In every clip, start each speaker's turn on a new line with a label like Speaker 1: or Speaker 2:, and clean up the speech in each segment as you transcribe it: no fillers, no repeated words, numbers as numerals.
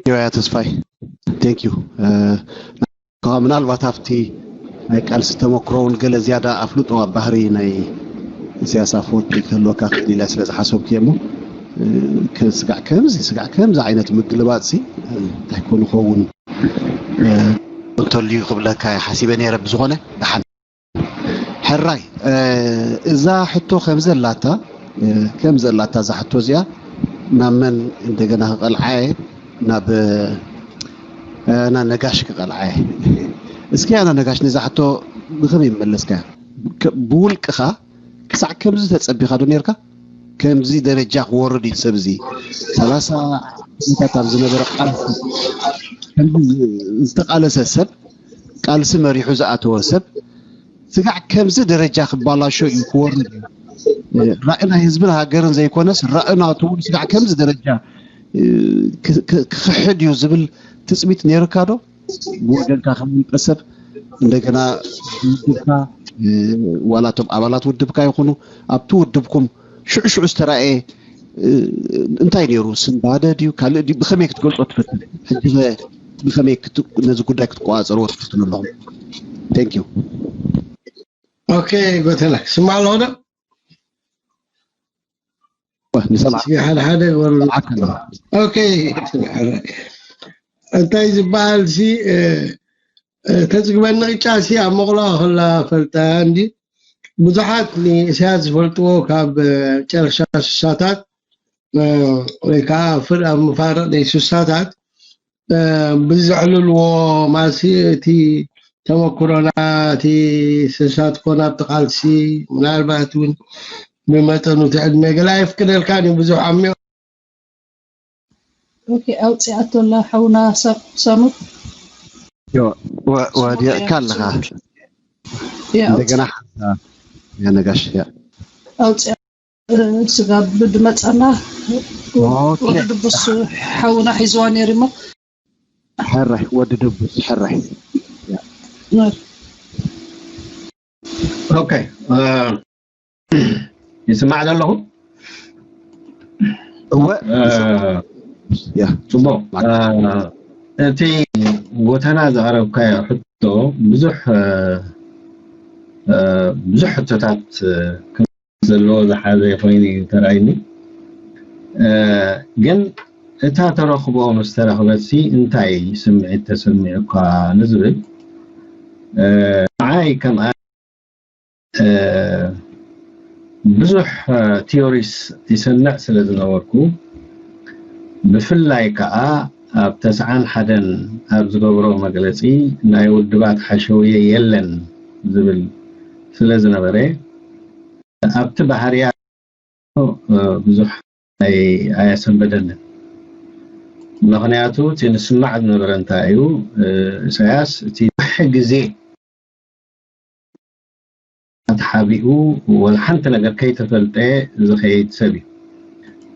Speaker 1: يا تسفاي ثانك يو كمان الواتافتي اي قال ستمكرون قال زياده افلطوا بحري ناي سياسه فوت كلو كاخدي لا سلاز حسب كيمو كسقع كمز عينت مقلبات سي تكون خون قلت لي قبل كاي حسيبني رب زغونه دحن حراي اذا حطو خمزلاتا كمزلاتا زحطو زيا نامن عندنا قلعه ناب انا نقاش قلعه اسكي انا نقاش نزحطو بخمي ملسكا بولقخا كسع كمز تصبيخا دو نيركا كمزي درجه وردي سبزي 30 متى زنبر قال استقال سسب قال سمريحو زاتو سب سقع كمز درجه خبالاشو يكورد رأينا حزبنا هاجرن زي كونس رأينا طول سقع كمز درجه كخحد يزبل تسميت نيركادو بودنكا خم يقسب እንደገና ድብካ ولا تب አባላት ውድብካ ይኹኑ አብቱ ውድብኩም ሽዑ ዝተራኤ እንታይ ነይሩ ስንባደድዩ ካልእ ዲ ብኸመይ ክትገልጾ ትፈትል ሕጂ ብኸመይ ነዚ ጉዳይ ክትቋጸሩ ትፈትሉ ኣለኹም ቴንክ ዩ
Speaker 2: ኦኬ ጎተላ ስማዕ ለሆነ
Speaker 1: ንሰማዕ
Speaker 2: ሓደ ወር ኦኬ እንታይ ዝበሃል ሲ تزغبن قጫሲ አመقላ خلا ፈልጣንዲ ብዙሓት ንእስያስ ፈልጥዎ ካብ ጨርሻ ስሳታት ወይ ከዓ ፍር ኣብ መፋረቕ ናይ ስሳታት ብዝዕልልዎ ማሲቲ ተመክሮና እቲ ስሳት ኮና ብተቃልሲ ምናልባት ውን ብመጠኑ ትዕድመ ገላ ይፍቅደልካኒ ብዙሕ ዓሚቕ
Speaker 3: ኦኬ ኣውፅኣቶላ ሓውና ሰሙት
Speaker 1: يو ودي كلها እንደገና يا نقاش يا
Speaker 3: اوت سغاب بدمصنا اوكي دبس حاونا حيزواني ريمو
Speaker 1: حرح ود دبس حرح
Speaker 3: نعم
Speaker 2: اوكي يسمع له
Speaker 1: هو يا
Speaker 2: صبو انت وتنا زعرب كاي حطو بزح حتات كنزلو زحازي فيني ترايني جن اتا ترخبو مسترخبتي انتاي سمعت تسمعكا نزل معاي كم بزح تيوريس تسنع سلازنوركو بفلاي كا اب تسعان حدن اب زغبرو مغلصي ناي ودبات حشويه يلن زبل سلازنبره اب تبحريا بزح اي سنبدن مغنياتو تنسمع نبرنتايو سياس تي حجزي تحابيو والحنت نجر كي تفلطه زخيت سبي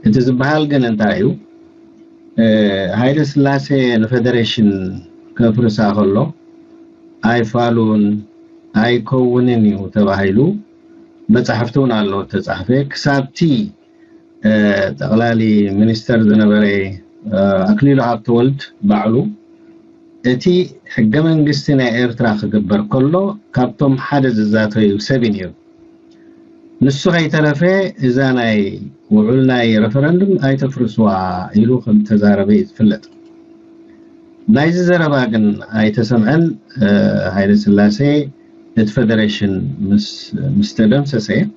Speaker 2: انت زبحال جن انتايو هايل سلاسي الفدريشن كفرسا هلو اي فالون اي كونينيو تباهيلو مصحفتون الله تصحفه كسابتي تقلالي منستر زنبري اكليل عبدولد بعلو اتي حق منغستنا ايرترا خبر كله كابتم حدث ذاته سبينيو نسو هيتلفه اذا ناي وعلنا ريفرندم اي تفرسوا يلو خم تزاربي فلت نايز زرباغن اي تسمعن هايل سلاسي الفدريشن مستدم سسي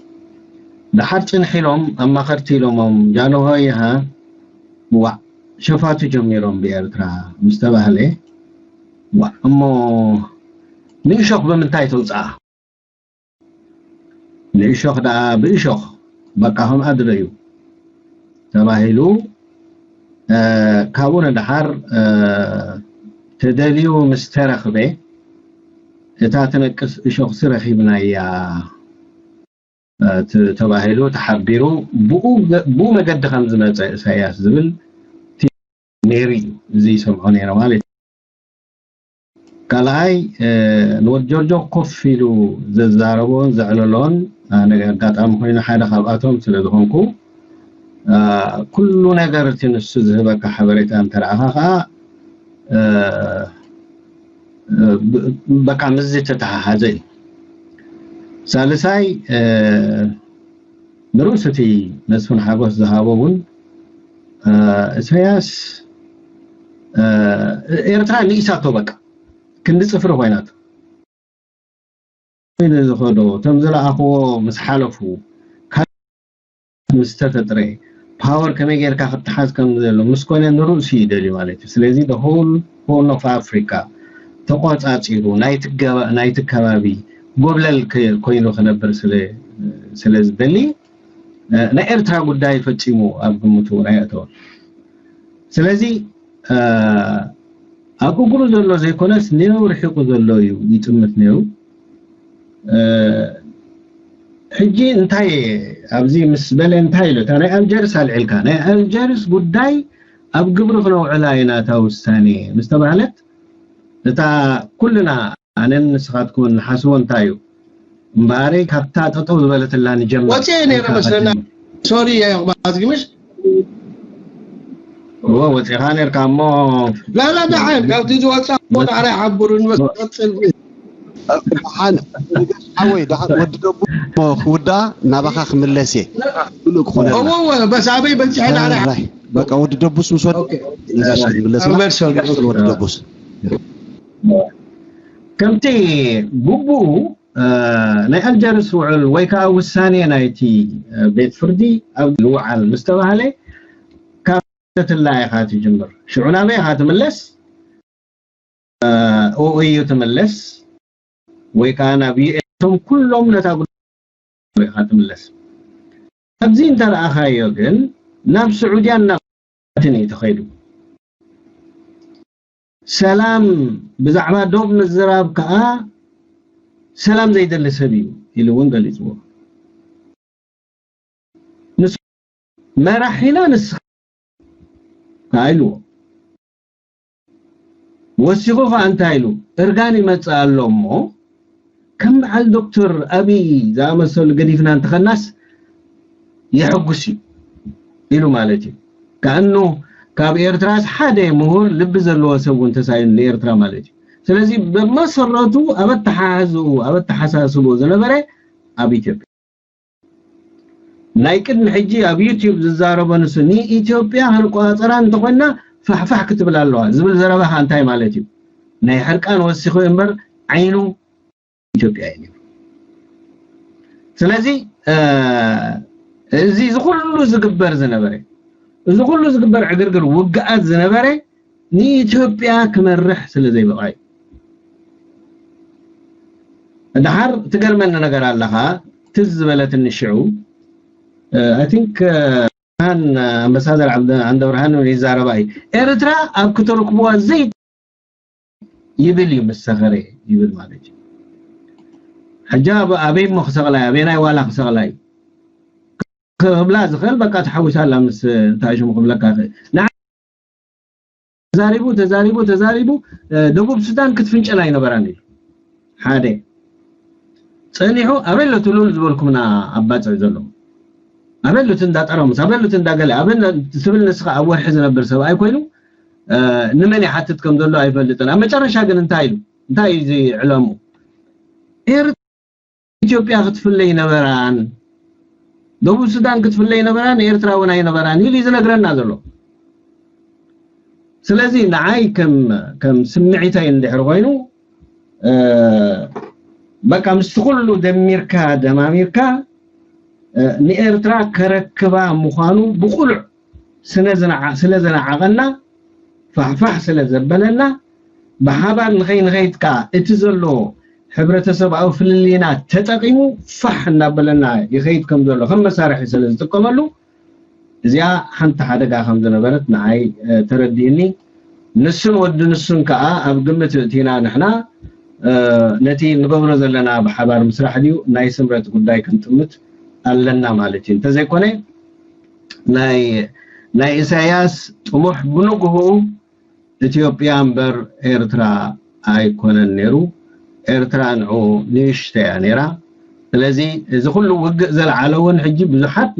Speaker 2: دحرتن حيلهم اما خرتيلهم جانو هيها شفاتو جميرهم بإرترا مستبهله وامو نيشوخ بمنتاي توصا نيشوخ دا بيشوخ بقاهم ادريو تباهيلو كابون دحر تدليو مسترخبه تاتنقس اشوخ سرخيبنا يا تباهيلو تحبيرو بو مقد خمز سياس زبل نيري زي سمعوني انا مالي كالاي نور جورجو كوفيلو ززاربون زعللون انا قاطعم خوينا حدا خلقاتهم سلازخونكو كل ነገር تنس زهبك حبريت ان ترعها
Speaker 4: بقى مزي تتحازي ثالثاي دروستي مسفن حاجوس ذهابون اساياس إيرترا نيساتو بقى كندي صفر خوينات إذا زخدو تمزلا أخو مسحالفو مستتري باور كما غير كاتحاز كم زلو مسكوني نروسي دلي مالتي سلازي the whole of Africa تقاطعيرو نايت كبابي قبل كوينو خنبر سلاز دلي نا إيرترا غداي فصيمو أبغمتو رايتو سلازي أكو كل زلو زي كونس نيو رحيقو زلو يتمت نيو حجي انتاي ابزي مسبل انتاي له انا الجرس العلكا انا الجرس غداي اب قبر خنو علاينا تاوساني مستبعلت تا كلنا انا نسخاتكم حسو انتايو مباري كتا تطو زبلت الله نجمع
Speaker 2: وتيني رمسنا سوري يا بازقمش
Speaker 4: هو وتيخانير كامو
Speaker 2: لا دحين قال تيجي واتساب ولا على حبرون بس تصل
Speaker 1: حان حوي ده ودو ودا نبخخ ملسي كلك خنا
Speaker 2: هو بس ابي بنجحنا على
Speaker 1: بقى ودو بس مسود
Speaker 2: اوكي
Speaker 1: ملسي ودو بس
Speaker 4: كمتي بوبو ناي الجرس وعل ويكا وساني نايتي بيت فردي او الوعى المستوى عليه كانت الله خاتي جمر شعونا بي خاتملس او ايو تملس ويكان بيئتهم كلهم نتاقل خاتملس ابزين ترى اخايو جن ناب سعوديان نقاتني تخيلوا سلام بزعما دوب مزراب كا سلام زي دل سبيو يلون قال يزو نس ما راحينا نس قايلو وسيغو فانت قايلو ارغاني مصالومو كم على دكتور ابي زي مسل قديفنا انت خناس يحقسي يلو مالتي كانه كاب ايرتراس حدا مهور لب زلو سو انت ساين ايرترا مالتي ስለዚህ በመሰረቱ አበተሐሳስቦ ዘነበረ ኣብ ኢትዮጵያ ናይቅድ ሕጂ ኣብ ዩቲዩብ ዝዛረበንስ ኒ ኢትዮጵያ ህንቋፀራ እንተኮና ፈሕፈሕ ክትብል ኣለዋ ዝብል ዘረባህ አንታይ ማለት እዩ ናይ ሕርቃን ወሲኹ እምበር ዓይኑ ኢትዮጵያ እዩ ስለዚህ እዚ ዝኹሉ ዝግበር ዝነበረ እዚ ኩሉ ዝግበር ዕግርግር ውግኣት ዝነበረ ኒ ኢትዮጵያ ክመርሕ ስለዘይበቃይ دحر تقرمنا نقر لها تزبلت النشعو I think كان امباسادر عند برهان ويزارباي إرترا أبكترك بوا زيت يبلي مسخري يبل مالج حجاب أبي مخسغلاي أبينا ولا خسغلاي قبل زخل بقى تحوش على مس تاجم قبل كاخ نعم تزاريبو دبوب السودان كتفنش لاي نبراني حادي صنيحو أبلو تلول زبولكمنا أباص زلو أبلو تنداطرم أبلو تنداغل أبلو تسبل نسخه أول حزن نبر سب أي كوينو نمني حاتتكم زلو أيفلطن أمچرشا ግን እንታይ زي علمو ኢትዮጵያ ክትፍለይ ነበራን ደቡብ ሱዳን ክትፍለይ ነበራን ኤርትራውን አይ ነበራን ይሊ ዝነግረና ዘሎ ስለዚህ ንዓይ ከም ስምዒተይ እንድሕር ኮይኑ በቃ ምስተኩሉ ደሚርካ ደማሚርካ ንኤርትራ ከረክባ ምዃኑ ብቁልዕ ስለዘናዓቀና ፋሕፋሕ ስለዘበለና በሓባር ንኸይትካ እቲ ዘሎ ሕብረተሰብ አው ፍልሊና ተጠቂሙ ፋሕ እናበለና ይኸይድ ከም ዘሎ ከም መሳርሒ ስለዝጥቀመሉ እዚያ ሓንቲ ሓደጋ ከም ዝነበረት ንዓይ ተረዲእኒ ንሱን ወዲ ንሱን ከዓ ኣብ ግምት እቲና ንሕና ነቲ ንገብሮ ዘለና በሓባር ምስራሕ ድዩ ናይ ስምረት ጉዳይ ክንጥምት ኣለና ማለት እዩ እንተዘይኮነ ናይ ኢሳያስ ጥሙሕ ብንግሁ ኢትዮጵያ እምበር ኤርትራ ኣይኮነን ነይሩ ኤርትራ ንዑ ንእሽተያ ነይራ ስለዚ እዚ ኩሉ ውግእ ዘለዓለውን ሕጂ ብዙሓት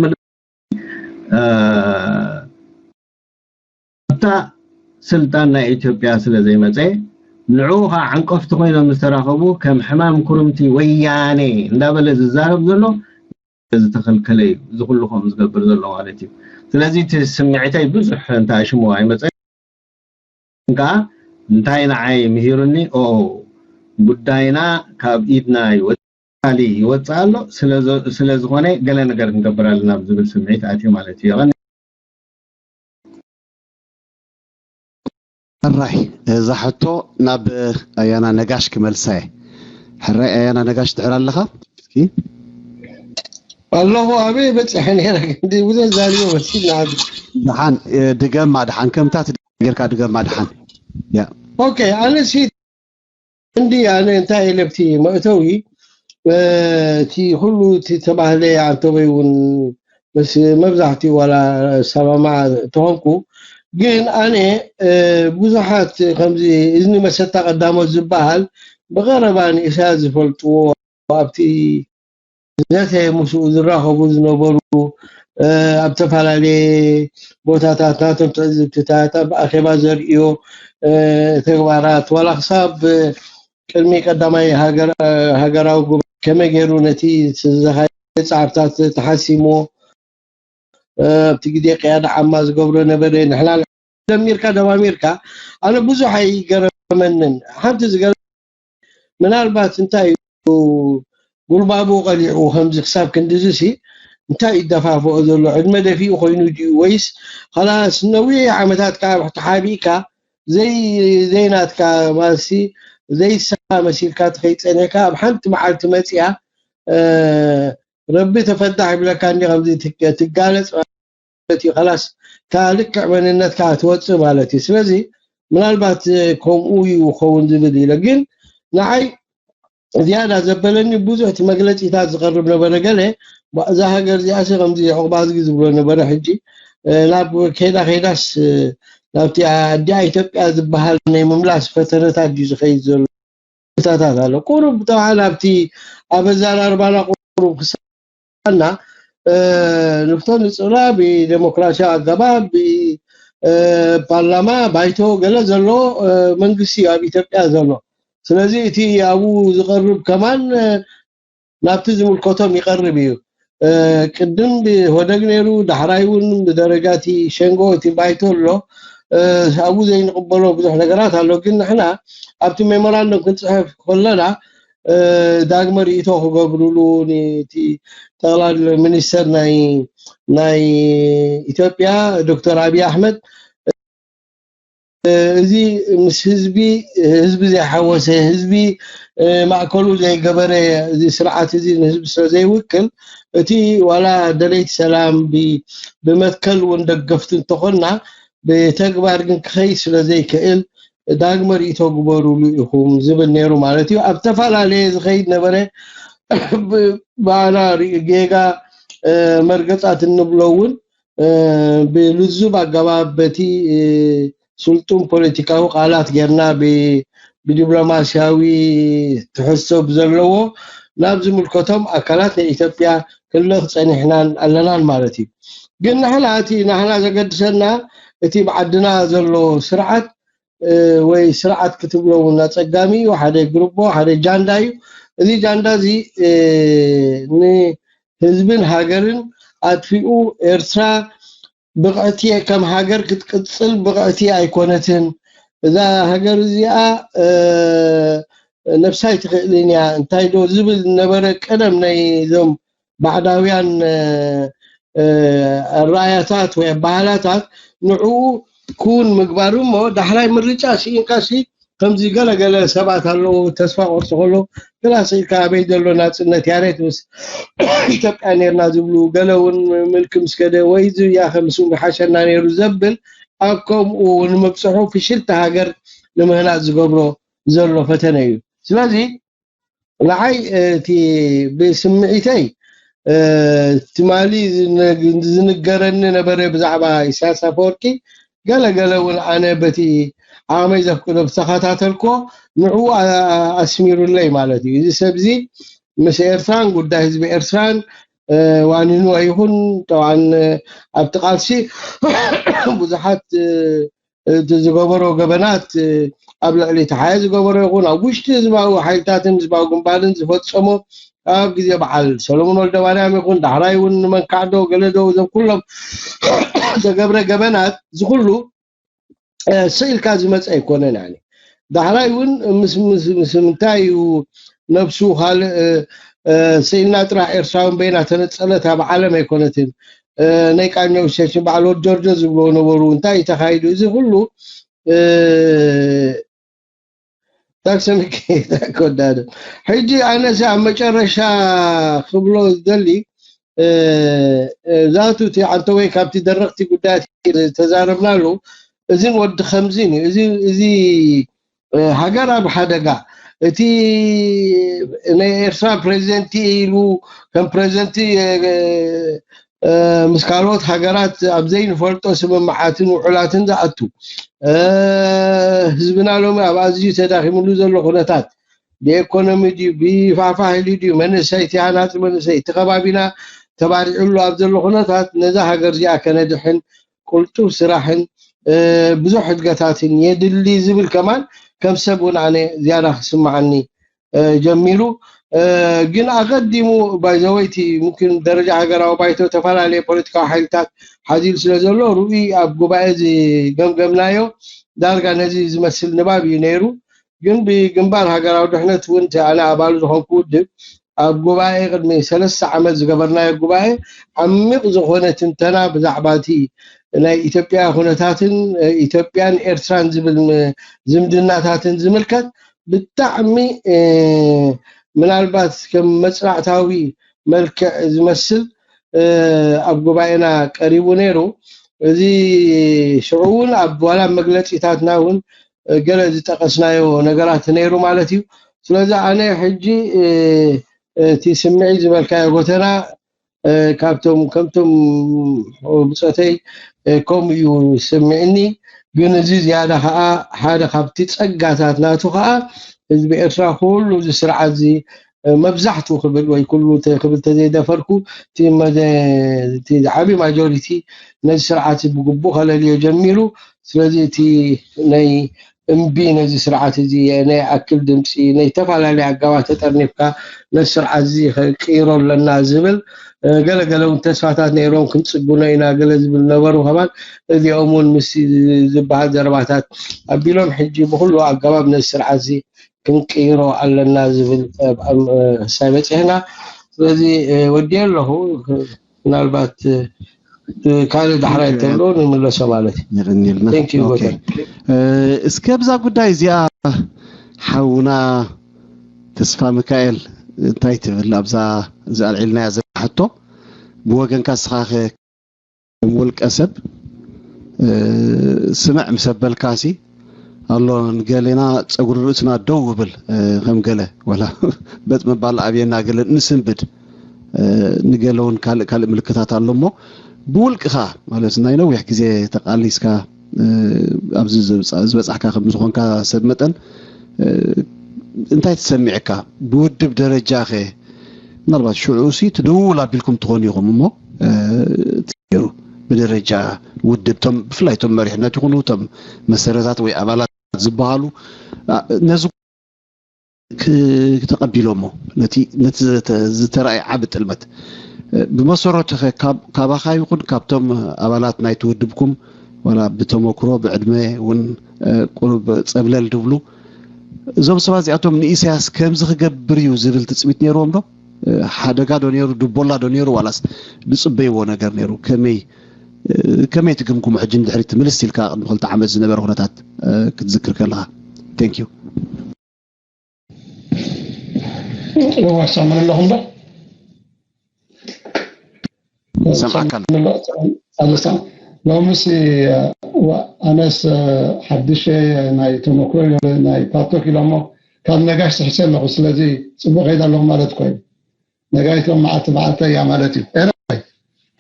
Speaker 4: سلطان إثيوبيا سلزي مزي نعوها عن قفت خوينا مستراخبو كم حمام كرمتي وياني ندابل الزارب زلو تخلكلي زغلهم زغبر زلو مالتي سلازي تسمعتي بزح انت شمو اي مزي كا انتاي نعاي مهيرني او ጉዳይና ካብ ኢድና ይወጣሊ ይወጣሎ ስለዝኾነ ገለ ነገር እንገብራልና ብዝብል ስምዒት ኣቲ ማለት እዩ
Speaker 1: الراي زحتو ناب ايانا نجاش كملساي حراي ايانا نجاش تحرى لها
Speaker 2: الله ابي بصحن هنا دي وزي زاليو وسينا
Speaker 1: دحان دغم ما دحان كمتات غيركا دغم ما دحان يا
Speaker 2: اوكي انا سي عندي انا انتهي لبتي مأتوي تي كله تبعلي عن تويون بس مبزحتي ولا سبما تهمكو جين انا بزحات خمزي اذني ما شتا قدامه زبال بغربان اساز فلتو ابتي ذاته مسؤول راهو زنبرو ابتفالالي بوتاتاتاتم تزبتاتا باخبا زريو تغبارات ولا حساب كلمي قدامي هاجراو كما غيرو نتي زخاي صعبتات تحسيمو بتقدي قيادة عماز قبره نبرين حلال أمريكا دو أمريكا أنا بزو حي قرمنن حمتز قرم من البات انتاي قول بابو قليعو همز حساب كندزسي انتاي الدفع فوق ذلو عد مدى فيه خوينو دي ويس خلاص نوي عمتات كا تحابيكا زينات كا ماسي زي الساعة مسيركات خيط انيكا بحنت معالت مسيها ربي تفتح بلا كان غمزي تقالص مالتي خلاص كالك عملنات كاتوص مالتي سلازي منالبات كومو يخون زبدي لكن نعي زياده زبلني بوزحت مغلطيታት ዝቀርብ ነበር ገለ ባዛ ሀገር ዚያሰ غمزي عقباز ግዝ ብሎ ነበር ሕጂ ናብ ከዳስ ናብቲ ኣዲ ኢትዮጵያ ዝበሃል ናይ መምላስ ፈተረታት ዲዩ ዝኸይድ ዘሎ ታታት አለ ቁሩብ ተዓላብቲ አበዛር 40 ቁሩብ ክሳና ንፍቶን ጽላ በዲሞክራሲ አገባብ ፓርላማ ባይቶ ገለ ዘሎ መንግስቲ ኣብ ኢትዮጵያ ዘሎ ስለዚህ እቲ አቡ ዝቀርብ ከማን ናብቲ ዝምልከቶም ይቀርብ እዩ ቅድም ሆደግነሩ ዳህራይውን በደረጃቲ ሸንጎ እቲ ባይቶሎ አቡ ዘይንቀበሎ ብዙ ነገራት አለ ግን احنا ኣብቲ ሜሞራንደም ክንጽሕፍ ከለና ዳግመር ኢቶ ገብሩሉ ንቲ ጠቅላላ ሚኒስተር ናይ ኢትዮጵያ ዶክተር አብይ አህመድ እዚ ምስ ህዝቢ ዘይሐወሰ ህዝቢ ማዕከሉ ዘይገበረ እዚ ስርዓት እዚ ህዝቢ ስለዘይውክል እቲ ዋላ ደሌት ሰላም ብመትከል ወንደገፍት እንተኾና በተግባር ግን ከይ ስለዘይክእል ዳግመር ኢቶ ግበሩሉ ይኹም ዝብል ነይሩ ማለት እዩ ኣብ ተፈላለየ ዝኸይድ ነበረ ባና ጌጋ መርገጻት እንብለውን ብልዙብ አገባብ በቲ سلطون ፖለቲካው ቃላት ገርና በዲፕሎማሲያዊ ተሐሰብ ዘለዎ ናብ ዝምልከቶም አካላት ለኢትዮጵያ ክልኽ ጸኒሕናን ኣለናን ማለት እዩ ግን ናህና ዘገድሰና እቲ ባዕድና ዘሎ ስርዓት ወይ ስርዓት ክትብለውና ጸጋሚ ወሓደ ግሩቦ ሓደ ጃንዳዩ እዚ ጃንዳዚ ህዝብን ሃገርን አጥፊኡ ኤርትራ بقعتي كم هاجر كتقصل بقعتي ايكونتن اذا هاجر زيا نفساي تخلينيا انتاي دو زبل نبره قدم نيزم بعداويان الراياتات وبالاتات نعو كون مغبارو مو دحراي مرچا سينكاسي كمزي غلغل سبات الله تسفا قرصولو كلاسي كابي دلو ناصنت ياريتوس ኢትዮጵያ ነርና ዝብሉ ገለውን መልክም ስከደ ወይዙ ያ خمسو بحشنا ነሩ ዘብል አቆም ወንመብጽሑ ፍሽልተ ሀገር ለመህናት ዝገብሮ ዘሎ ፈተነ እዩ ስለዚህ ለዓይ እቲ በስምዒተይ ትማሊ ዝንገረን ነበረ ብዛዕባ ኢሳያስ አፈወርቂ ገለገለውን አነ በቲ አመይ ዘፍቅዶ ተኸታተልኮ ንዑ አስሚሩለይ ማለት እዩ እዚ ሰብዚ مش إرسان قد حزب إرسان وعنينو أيهون طبعا أبتقال شيء بزحات ዝገበሮ ገበናት ኣብ ልዕሊ ተሓያዝ ዝገበሮ ይኹን ኣብ ውሽጢ ህዝባዊ ሓይልታትን ህዝባዊ ግንባርን ዝፈፀሞ ኣብ ግዜ በዓል ሰሎሞን ወልደ ማርያም ይኹን ዳሕራይ እውን መንካዕዶ ገለዶ እዞም ኩሎም ዘገብረ ገበናት ዝኩሉ ስኢልካ ዝመፀ ኣይኮነን ያኒ ዳሕራይ እውን ምስ ምንታይ ነብሱ ካልእ ስኢልና ጥራሕ ኤርትራውን በይና ተነፀለት ኣብ ዓለም ኣይኮነትን ናይ ቃኘው ሴሽን በዓል ወድ ጆርጆ ዝብሎ ነበሩ እንታይ ተኻይዱ እዚ ሁሉ ታክሰሚክ ተቆዳደ ሕጂ ኣነሳ መጨረሻ ክብሎ ዝደሊ ዛቱቲ አንተ ወይ ካብቲ ደረቕቲ ጉዳያት ተዛረብናሉ እዚን ወዲ ከምዚን እዚ ሃገር ኣብ ሓደጋ እቲ ናይ ኤርትራ ፕሬዚደንት ኢሉ ከም ፕሬዚደንት مسكالوت حجرات أبزين فرطو سمعاتن وعلاتن زعتو حزبنا لهم أبازي تداخل ملوز اللغونتات بإيكونومي دي بفعفاهلي دي من السيتيانات من السيت تقبابنا تبارع له أبز اللغونتات نزا حجر جاء كندحن قلتو سراحن بزوح قتاتن يدلي زبل كمان كم سبون عني زيادة سمعني جميلو ግን አቀዲሙ ባይዘወይቲ ممكن ደረጃ ሀገራዊ ባይቶ ተፈላለየ ፖለቲካዊ ሓይልታት ሓዚል ስለዘሎ ሩኢ ኣብ ጉባኤ ገምገምናዮ ዳርጋ ነዚ ዝመስል ንባብ እዩ ነይሩ ግን ብግንባር ሀገራዊ ድሕነት እውን ኣነ ኣባል ዝኾንኩ ውድብ ኣብ ጉባኤ ቅድሚ 3 ዓመት ዝገበርናዮ ጉባኤ ዓሚቕ ዝኾነ ትንተና ብዛዕባ እቲ ናይ ኢትዮጵያ ኩነታትን ኢትዮጵያን ኤርትራን ዝብል ዝምድናታትን ዝምልከት ብጣዕሚ ምናልባት ከም መጽናዕታዊ መልክዕ ዝመስል ኣብ ጉባኤና ቀሪቡ ነይሩ እዚ ሽዑውን ኣብ ዋላ መግለጺታትና እውን ገለ ዝጠቀስናዮ ነገራት ነይሩ ማለት እዩ ስለዚ ኣነ ሕጂ እቲ ስምዒ ዝመልካዮ ጎተና ካብቶም ከምቶም ብጾተይ ከም እዩ ስምዕኒ ግን እዚ ዝያዳ ከዓ ሓደ ካብቲ ጸጋታት ናቱ ከዓ ህዝቢ ኤርትራ ኩሉ ዝስርዓት እዚ መብዛሕቱ ክብል ወይ ኩሉ ክብል ተዘይደፈርኩ እቲ ዓቢ ማጆሪቲ ነዚ ስርዓት ብግቡእ ከለልዮ ጀሚሩ ስለዚ እቲ ናይ እምቢ ነዚ ስርዓት እዚ ናይ ኣክል ድምፂ ናይ ተፈላለየ ኣጋባብ ተጠርኒፍካ ነዚ ስርዓት እዚ ክቅይሮ ኣለና ዝብል ገለገለውን ተስፋታት ነይሮም ክንፅጉኖ ኢና ገለ ዝብል ነበሩ ከማን እዚኦም እውን ምስ ዝበሃል ዘረባታት ኣቢሎም ሕጂ ብኩሉ ኣጋባብ ነዚ ስርዓት እዚ ክንቅይሮ ኣለና ዝብል ሳይበፅሕና ስለዚ ወዲየ ኣለኹ ምናልባት ካልእ ዳሕራይ ተብሎ ንምለሶ ማለት
Speaker 1: ይረኒልና እስከ ብዛ ጉዳይ እዚኣ ሓውና ተስፋ ሚካኤል እንታይ ትብል ኣብዛ ዝኣልዒልናያ ዘሓቶ ብወገንካ ስኻኸ ውልቀ ሰብ ስምዕ ምሰበልካሲ الله نقالنا تصور رأسنا دوبل هم قاله ولا بس مبالغ أبينا قال نسنبد نقالون كال ملكتات اللهم بولك خا على سناينا ويحكي زي تقاليس كا أبز بس أحكي خمسون كا سدمتن أنت تسمعك بود بدرجة خي نربط شعوسي تدول بالكم تغنيهم مو تيرو بدرجة ودبتم فلايتم مريحنا تكونوا تم مسيرات وأبالات زبالو نزو تقبلومو نتي زترأي عبد المت بمسورة كاباخا يكون كابتم أبالات نايت ودبكم ولا بتموكرو بعدمه ون قرب صبلل دبلو زوم سبازي أتوم نيسياس كم زخجبريو زبل تسميت نيروم دو حدقا دو نيرو دبولا دو نيرو ولاس بصبيو نجار نيرو كمية تقومكم حجين دحريت ملستي الكا نقول تعمل زنبر هونتات كتذكر كلها ثانك يو
Speaker 5: هو سامع لهم بقى
Speaker 1: سامعك
Speaker 5: انا سامع لو مسي انس حدش ناي تمكرو ناي باتو كيلومو كان نجاش حسين له سلازي صبغ هيدا لهم مالت كوي نجايتهم مع تبعته يا مالتي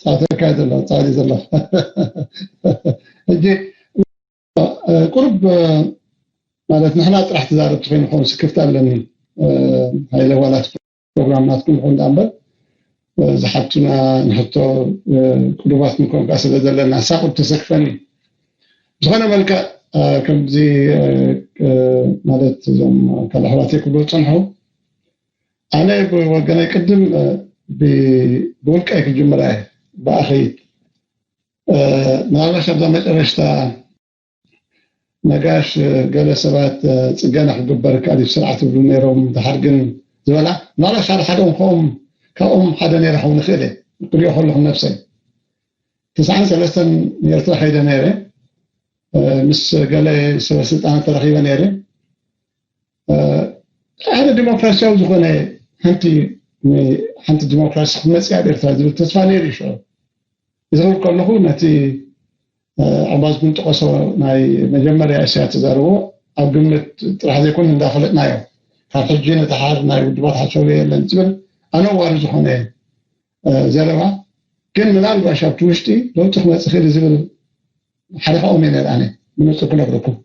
Speaker 5: صادق هذا الله صادق الله دي قرب مالت نحن طرح تزارب فين خمس كفت لنا هاي الاولات بروجرامات كل عند امبر زحبتنا نحطوا قلوبات منكم قاصد لنا ساقط تسكفني زغنا ملكا ከምዚ ማለት ዞም ካላሕዋቴ ክብሉ ጸንሑ ኣነ ወገነይ ቅድም ብውልቀይ ክጅምር እየ ብኣኸይድ ምናልባሽ ኣብዛ መጨረሽታ ነጋሽ ገለ ሰባት ጽገና ክግበር ካልእ ስርዓት ብሉ ነይሮም ድሓር ግን ዝበላ ምናልባሽ ሓደኦም ካብኦም ሓደ ነይረ ክኸውን ይኽእል እየ ክሪኦ ከለኹ ነፍሰይ 93 ኤርትራ ከይደ ነይረ ምስ ገለ ሰበስልጣናት ተረኺበ ነይረ ሓደ ዲሞክራሲያዊ ዝኾነ ሓንቲ ዲሞክራሲ ክትመፅእ ኣብ ኤርትራ ዝብል ተስፋ ነይሩ ይሽዑ ዝብል ከለኹ ነቲ ኣባዝ ብንጠቐሶ ናይ መጀመርያ እስያ ተዛረቦ ኣብ ግምት ጥራሕ ዘይኮን እንዳፈለጥናዮ ካብ ሕጂ ነተሓር ናይ ውድባት ሓሸው የለን ዝብል ኣነዋሪ ዝኾነ ዘረባ ግን ምናልባሽ ኣብቲ ውሽጢ ለውጢ ክመፅእ ክእል ዝብል ሓደ ካብኦም እየ ነይረ ኣነ ብንፁር ክነግረኩም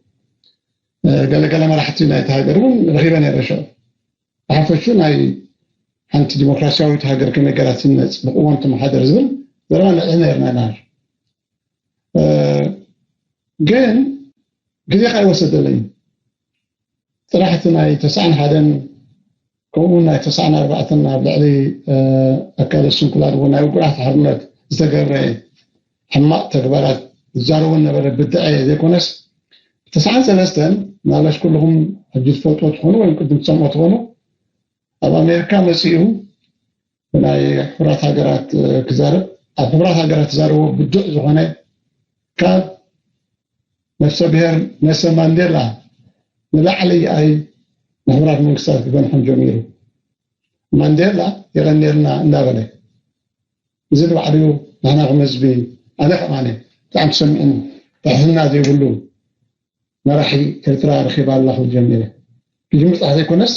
Speaker 5: ገለገለ መራሕቲ ናይቲ ሃገር እውን ረኺበ ነይረ ሽዑ ብሓፈሹ ናይ ሓንቲ ዲሞክራሲያዊት ሃገር ከመይ ገይራ ትነፅ ብቅዋም ትመሓደር ዝብል ዘረባ ንዕዘ ነርና ናር ግን ግዜ ካ ይወሰደለይ ጥራሕቲ ናይ 91 ከምኡ ናይ 94 ኣብ ልዕሊ ኣካል ስንኩላት ናይ ውግራት ሓርነት ዝተገብረ ሕማቕ ተግባራት ዝዛረቡ ነበረ ብድዐ ዘይኮነስ 93 ምናልባሽ ኩልኩም ሕጂ ትፈልጥዎ ትኾኑ ወይም ቅድም ትሰምዑ ትኾኑ ኣብ ኣሜሪካ መፂኡ ናይ ሕቡራት ሃገራት ክዛረብ ኣብ ሕቡራት ሃገራት ተዛረቦ ብድዕ ዝኾነ ካብ ነፍሰ ብሔር ኔልሰን ማንዴላ ንላዕሊ ኣይ ምሕቡራት መንግስታት ክገንሖም ጀሚሩ ማንዴላ የغنيልና እንዳበለ እዚ ንባዕሉ ንሕና ህዝቢ ኣነ ከማነ ብጣዕሚ ሰሚዕን ትሕትና ዘይብሉ መራሒ ኤርትራ ረኺባ ኣላ ክብል ጀሚረ ክጅምር ጥራሕ ዘይኮነስ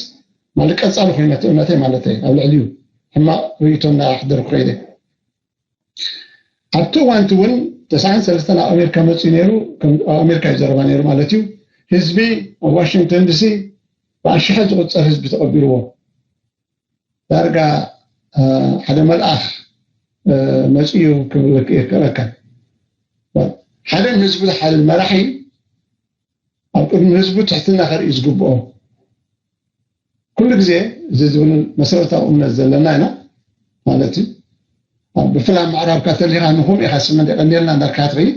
Speaker 5: ማለት ቀፃሉ ኮይነት እውነተይ ማለት እዩ ኣብ ልዕሊኡ ሕማቕ ርእይቶ እንዳሕደር ክኸይደ ኣብቲ እዋንቲ እውን 93 ኣብ ኣሜሪካ መፂኡ ነይሩ ኣብ ኣሜሪካ ይዘረባ ነይሩ ማለት እዩ ህዝቢ ኣብ ዋሽንግተን ዲሲ ብኣሽሓት ዝቁፀር ህዝቢ ተቐቢልዎ ዳርጋ ሓደ መልኣኽ መፂኡ ክረከብ ሓደ ህዝቢ ዝሓልል መራሒ ኣብ ቅድሚ ህዝቡ ትሕትና ከርኢ ዝግብኦ ኩሉ ግዜ እዚ ዝብል መሰረታዊ እምነት ዘለና ኢና ማለት እዩ ብፍላይ ምዕራብ ካቶሊካ ንኹም ኢኻ ስመን ቀንዴልና እንዳርካ ትኸይድ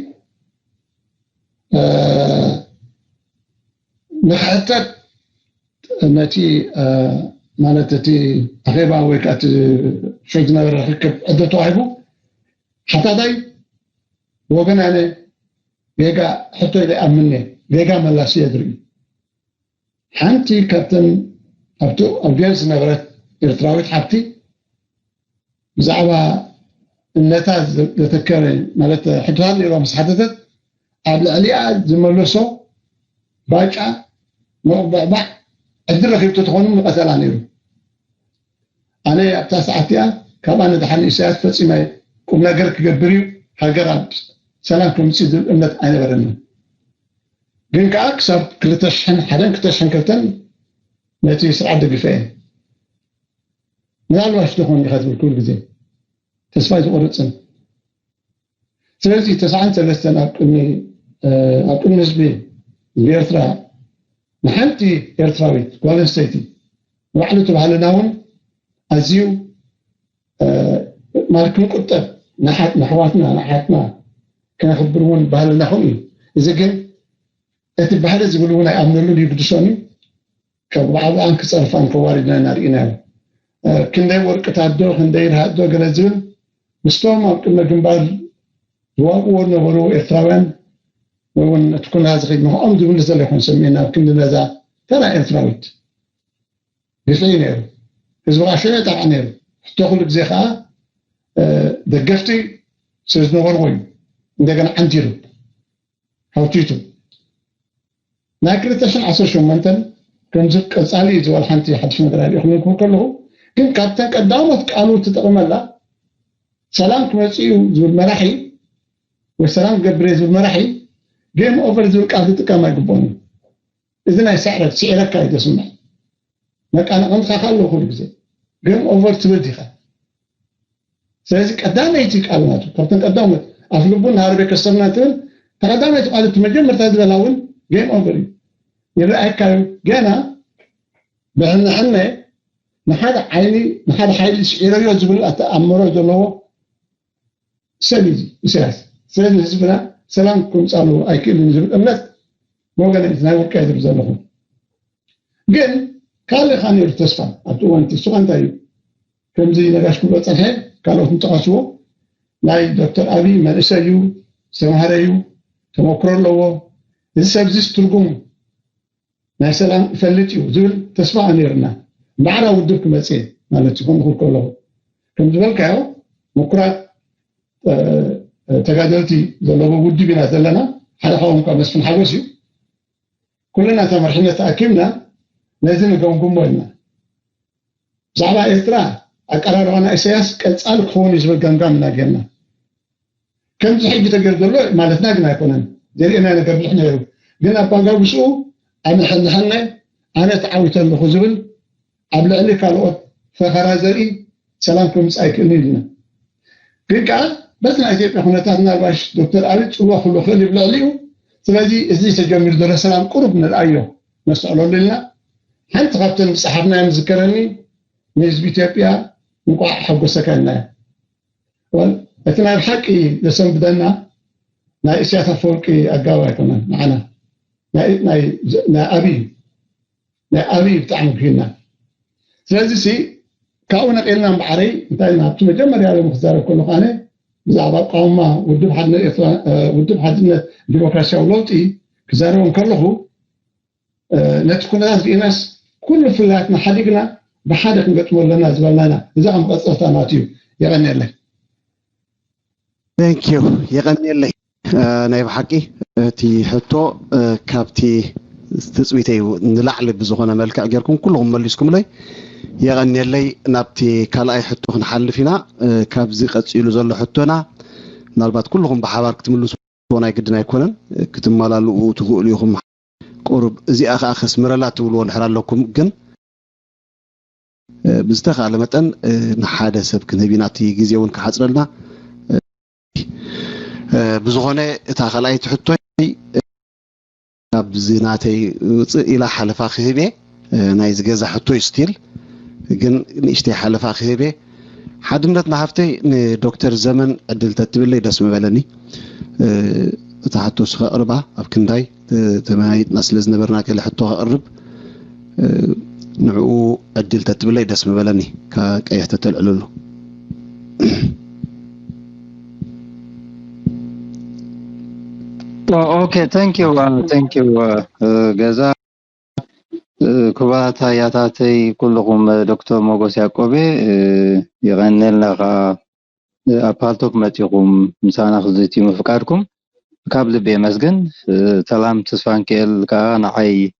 Speaker 5: ንኽሕተት ነቲ ማለት እቲ ኣኼባ ወይ ከዓ እቲ ሸግ ዝነበረ ርክብ ዕዶ ተዋሂቡ ሓታታይ ወገን ኣነ ጌጋ ሕቶ ይኣምን ጌጋ መላስ እየ ዝርኢ ሓንቲ ካብተን ኣብቲ ኣብ ቢያንስ ዝነበረት ኤርትራዊት ሓብቲ ብዛዕባ እነታ ዘተከረ ማለት ሕቶታት ነይሮም ምስ ሓተተት ኣብ ልዕሊኣ ዝመለሶ ባጫ መቕባዕባዕ ዕድል ረኺብቶ ትኾኑ መቐተላ ነይሩ ኣነ ኣብታ ሰዓት እያ ካብ ኣነ ድሓን ኢሳያስ ፈፂመ ቁም ነገር ክገብር እዩ ሃገር ኣብ ሰላም ከምፅእ ዝብል እምነት ኣይነበረንን ግን ከዓ ክሳብ 2001-2002 ነቲ ስርዓት ደግፈ እየ ምናልባሽ ትኾን ኢኻ ትብል ኩሉ ግዜ ተስፋ ዝቆርፅን ስለዚ 93 ኣብ ቅድሚ ህዝቢ ኤርትራ ንሓንቲ ኤርትራዊት ጓል ኣንስተይቲ ንባዕሉ ተባህልና እውን ኣዝዩ ማለት ክንቁጠብ ንኣሕዋትና ንሓትና ከነኽብር እውን ባህልና ኹም እዩ እዚ ግን እቲ ባህሊ ዝብል እውን ኣይኣምነሉን ይግድሶን እዩ ካብ ባዕባን ክፀርፋን ከዋሪድና ንሪኢናዮ ክንደይ ወርቅታት ዶ ክንደይ ረሃጥ ዶ ገለ ዝብል ምስቶም ኣብ ቅድመ ግንባር ዝዋግእዎ ዝነበሩ ኤርትራውያን ወይውን እቲ ኩናት ዝኸይድ ንኽኦም ዝብል ዘሎ ይኹን ሰሚዕና ኣብ ክንዲ ነዛ ተራ ኤርትራዊት ግፍዒ ነይሩ ህዝቢ ከዓ ሸነ ጠቕዓ ነይሩ ሕቶ ኩሉ ግዜ ከዓ ደገፍቲ ስለዝነበርዎ እዩ እንደገና ዓንቲሩ ሃውቲቱ ናይ 2018 ከምዚ ቀፃሊ ዝበል ሓንቲ ሓድሽ ነገር ኣይሪኢኹም ክብል ከለኹ ግን ካብተን ቀዳሞት ቃሉ ትጠቕመላ ሰላም ክመፅእ እዩ ዝብል መራሒ ወይ ሰላም ክገብር ዝብል መራሒ ጌም ኦቨር ዝብል ቃል ዝጥቀም ኣይግባእን እዚ ናይ ስዕረት ስዕረካ እዩ ተስምዕ መቃናቐንትካ ካለዎ ኩሉ ግዜ ጌም ኦቨር ትብል ዲኻ ስለዚ ቀዳመይቲ ቃል ናቱ ካብተን ቀዳሞት ኣፍ ልቡን ሃርቤ ከሰርና ትብል ተቀዳመይቲ ቃል መጀመርታ ዝበላ እውን جيم اوفر يرأي كان جانا بأن احنا نحد عيني نحد حيل شعيريو زبل أمره جلوه سبيزي سياس سياس زبنا سلام كم صاروا أكيد زبل أمنت مو قال إنسان وكذب زلهم جن قال خاني التصفى أتوه أنت سوان تايو كم زي نجاش كل صحيح قالوا هم تقاسوا لاي دكتور أبي مرسيو سمهريو تمكرر له السبزيس ترجم مثلا فلتيو زول تسمع نيرنا بعرا ودك مسي مالتكم كله كم زول كاو مكرا تقادلتي زلوا ودي بنا زلنا حدا حوم كمس من حوسيو كلنا تمرحنا تاكمنا لازم نقوم لنا زعما إسرا أقررنا أساس كالسال كون يزبل جنجام ناجنا كم تحجي تقدر مالتنا جنا يكونن جرينا نقبل إحنا قلنا بانجا بسو أنا حنا أنا تعاوت الخزبل قبل أن كالوت فخرازري سلامكم سايكلني لنا كيكا بس نأتي إحنا تاعنا باش دكتور أريد هو خلو خلي بلعليو سلازي إزاي تجمع دور السلام قرب من الأيو نسألوا لنا حتى قبل صحابنا مذكرني نسبة إثيوبيا نقع حق سكننا ولكن الحكي لسن بدنا نا إسياثة فولكي أقاوة كمان معنا نا أبي بتعمل فينا سلازي كأونا قلنا بعري انتهينا بتوم جمر يا المختار كل قانة زعبا قوما ودب حدنا ديمقراطية ولوتي كزارون كله نتكون في ناس كل فلاتنا حدقنا بحدق نقطمو لنا زبالنا إذا عم قصرتها ناتيو يغني لي
Speaker 1: Thank you يغني لي نايب حقي تي حتو كابتي تسويتي نلعل بزغنا ملك أجركم كلهم مليسكم لي يغني لي نابتي كالاي حتو نحلفنا كابزي قد سيلو زلو حتونا نالبات كلهم بحوار كتملو سونا يقدنا يكونن كتمالالو تقول يهم قرب زي أخ مرلا تقولوا نحرال لكم جن بزتخ على متن نحادة سبك نبيناتي جزيون كحصرنا بزغنة تاخلاي تحطوي بزيناتي إلى حلفة خيبة نايز جزء حطوي ستيل جن نشتي حلفة خيبة حد منتنا هفتي دكتور زمن عدل تتبلي دسم بلني تحطو سخاء أربعة أبكنداي تمايت نسلز نبرنا كل حطوها قرب نعو عدل تتبلي دسم بلني كأيه تتلعلو
Speaker 6: Okay, thank you جزا كبارات هياتاتي كلهم دكتور موغوس يعقوبي يغني لنا أبالتوك متيقوم مسانا خزيتي مفكاركم كابل بيمسجن تلام تسفانكيل كان عي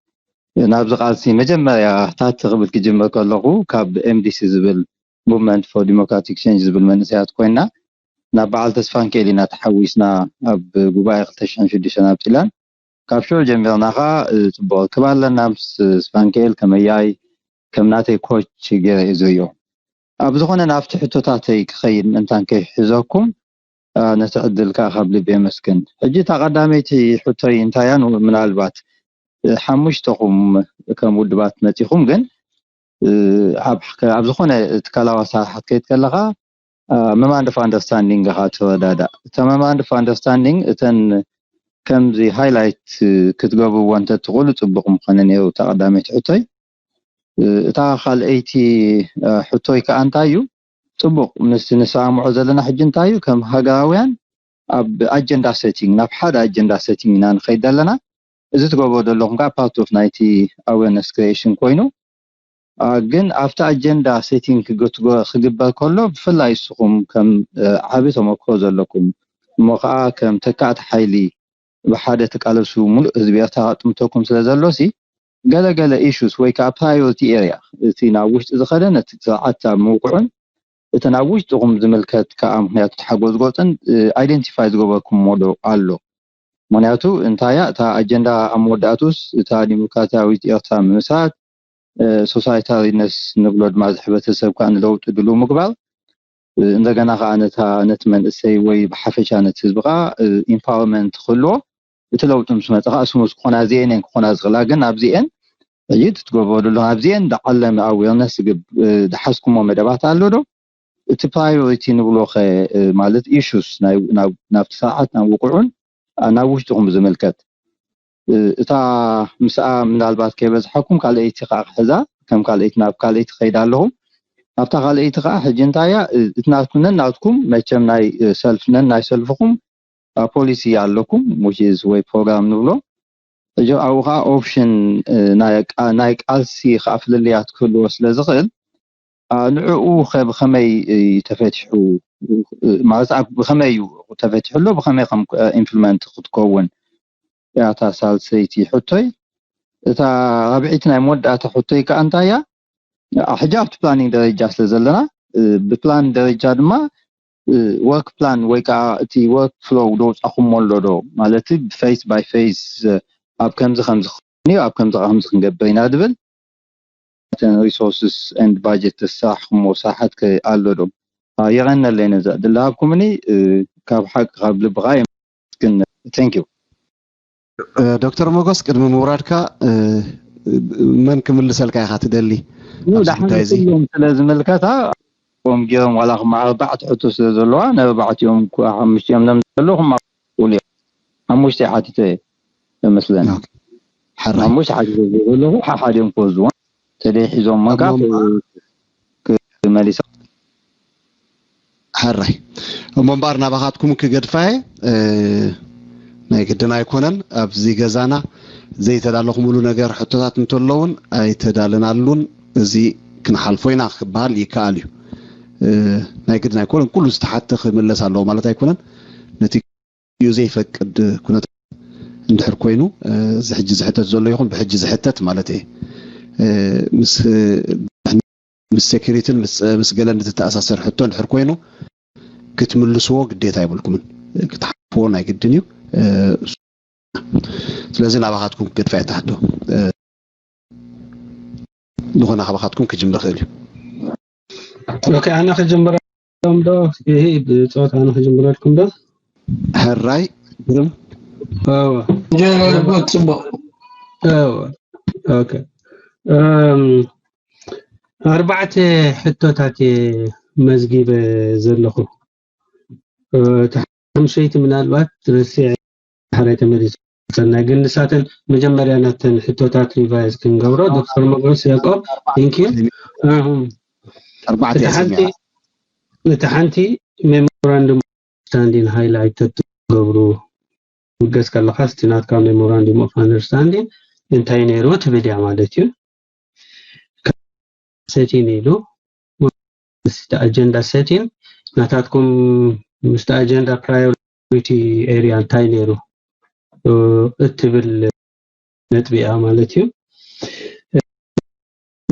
Speaker 6: نابز قالسي مجمع تات قبل كجمع كله كاب MDC زبل Movement for Democratic Change زبل منسيات كوينا نابعال تسفانكيلنا تحويسنا بقبائق تشان شديشنا بتلان كابشو جمعنا تبغى كمان لنا سفانكيل كمياي كمناتي كوتش غير إزيو أبزغنا نفتح توتاتي خير أنتان كي حزاكم نتعدل كقبل بيمسكن حجي تقدميتي حتى انتيان من البات حمش تقوم كمودبات متيخم جن أبزغنا تكلوا صراحة كيتكلغا ما عندف understanding هاتو دادا تمام عندف understanding تن كم زي highlight كتجاوبوا وانت تقول تطبق مقنني وتقدمت حتى تاخل ايتي حتى كأنتايو طبق نسا معزلنا حجن تايو كم هجاوين اب agenda setting نبحد agenda setting نان خيدلنا إذا تجاوبوا دلهم كا part of 90 awareness creation كوينو جن after agenda setting كتجو خجبال كله بفلا يسقم كم عبيتهم أكوزر لكم مقع كم تكات حيلي بحادة تقالسو ملء زبيرتها تمتوكم سلازلوسي قال issues ويك priority area تناوشت إذا خلنا تتعطى موقعن تناوشت تقوم زملكت كأمهنيات تحقوز قوتن identify زقوبكم مودو قالو منياتو انتايا تا agenda أموداتوس تا ديمقراطياويت إرتا مسات societalyness نقلود مازحبة السبقان لو تدلو مقبال እንደገና ቃነታ ነትመን እሰይ ወይ በሐፈሻነት ህዝብጋ empowerment خلو بتلوت مش متقع اسمه كنا زين كنا زغلا جن أبزين يجي تتقبلوا له أبزين دعلم أو الناس دحسكم ومدبات على priority نبلوخ مالت issues نافت ساعات نوقعون أنا وشتهم زملكت تا مساء من البات كيبز حكم قال ايتقاق حذا كم قال ايتناب قال ايتقيد لهم نافتا قال ايتقاق حجنتايا اتناتكم ناتكم مچم ناي سلفنن ناي سلفكم policy علىكم which is way program نبلو جو اوغا option ناي قالسي خافلليات كله سلازغل نعو خب خمي يتفتحوا ما صعب بخمي تفتحوا له بخمي قم implement تكون يا تاسال سيتي حطي تا ربعتنا مودة حطي كأنتايا حجابت planning درجة سلزلنا ببلان درجة ما work plan ويكا تي work flow دوز أخم مولدو مالتي face by face أب كم خمس خني أب كم خمس خنجبين أدبل resources and budget الصح ومساحات كاللودو يغنى اللي نزاد اللي أبكمني كاب حق قبل بغاية كن thank you
Speaker 1: دكتور موغوس قدم موردك من كمل سلكا خاتدلي
Speaker 6: نو دحنا كلهم لازم الكتا قوم جيهم ولا مع بعض حتى سلوا انا بعض يوم خمس ايام نملهم قولي مش حاتته مثلا
Speaker 1: حرام
Speaker 6: مش حاجه له حد ينفذوا تليحزون ما كمالي
Speaker 1: حراي ومنبارنا بخاتكم كغدفاي ናይ ግድና ኣይኮነን ኣብዚ ገዛና ዘይተዳለኹም ሙሉ ነገር ሕቶታት እንተለውን ኣይተዳለናሉን እዚ ክንሓልፎ ኢና ክባል ይካኣል እዩ ናይ ግድና ኣይኮነን ኩሉ ዝተሓተ ክምለስ ኣለዎ ማለት ኣይኮነን ነቲ እዩ ዘይፈቅድ ኩነት እንድሕር ኮይኑ ዝሕጂ ዝሕተት ዘሎ ይኹን ብሕጂ ዝሕተት ማለት እዩ ምስ ሴኩሪቲን ምስ ገለ እንድትተኣሳሰር ሕቶ እንድሕር ኮይኑ ክትምልስዎ ግዴታ ኣይብልኩምን ክትሓልፍዎ ናይ ግድን እዩ ስለዚህ ናባኻትኩም ክትፋይ ተሓቶ ንኾነ ናባኻትኩም ክጅምር ክእል እዩ
Speaker 7: ኦኬ ኣና ክጅምረኩም ዶ ይሄ ብፆታ ኣና ክጅምረኩም ዶ
Speaker 1: ሕራይ ግርም
Speaker 2: ጀነራል ጽቡቅ
Speaker 7: ኦኬ ኣርባዕተ ሕቶታት መዝጊብ ዘለኹ ተምሸይት ምናልባት ትርሲዕ حريت مريض سنة قلنا ساتن مجمّر أنا تن حتوتات ريفايز كنجبرو دكتور مغرس يعقوب thank you
Speaker 1: أربعة
Speaker 7: تحنتي memorandum understanding highlighted تجبرو وجس كلا خاصتنا كام memorandum of understanding انتهينا روت فيديو عملتيو setting له مست agenda setting نتاتكم مست agenda priority area انتهينا رو اتبل نتبيع مالتيو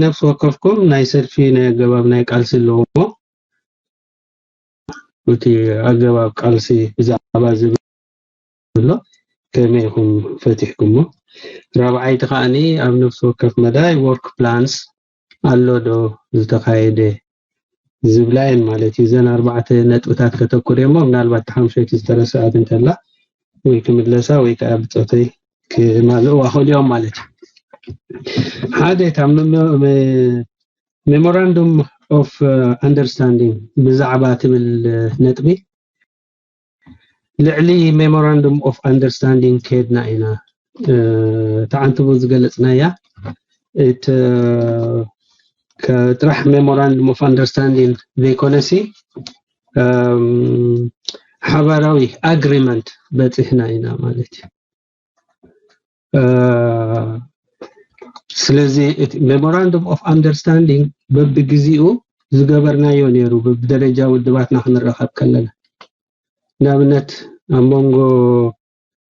Speaker 7: نفس وقفكم ناي سلفي ناي جواب ناي قالسي لومو وتي اجواب قالسي اذا ابازي له كميهم فتحكم رابعاي تخاني اب نفس وقف مداي ورك بلانس الله دو زتقايده زبلاين مالتي زين اربعه نطوتات كتكوريمو منالبات 5 ساعات انتلا ويكملسا ويكابطتي كمالو اخو اليوم مالتي هذا تمام memorandum of understanding بزعبات النطبي لعلي memorandum of understanding كيدنا هنا تعنتبو زغلصنايا كطرح memorandum of understanding بيكونسي حبراوي agreement بتحنا هنا مالتي ስለዚህ memorandum of understanding በብግዚኡ ዝገበርናዮ ነይሩ በደረጃ ውድባትና ክንረኸብ ከለና ናብነት አሞንጎ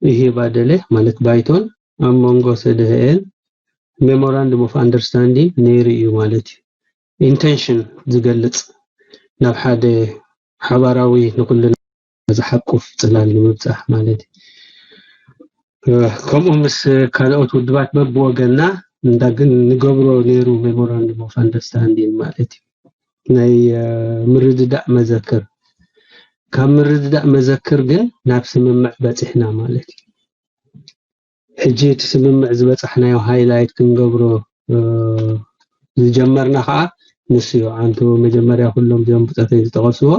Speaker 7: ይሄ ባደለ ማለት ባይቶን አሞንጎ ሰደህን memorandum of understanding ነይሩ እዩ ማለት intention ዝገልጽ ናብ ሓደ ሓባራዊ ንኩልና ዝሐቁፍ ጽላል ንምብጻሕ ማለት ከምኡ ምስ ካልኦት ውድባት በብወገና እንዳግን ንገብሮ ነይሩ memorandum of understanding ማለት ናይ ምርድዳእ መዘክር ካብ ምርድዳእ መዘክር ግን ናብ ስምምዕ በጽሕና ማለት حجي تسمع ዝበፅሕናዮ ሃይላይት ክንገብሮ ዝጀመርና ከዓ ንስዮ አንቱ መጀመሪያ ሁሉም ጀም ብጣተይ ዝተቀስዎ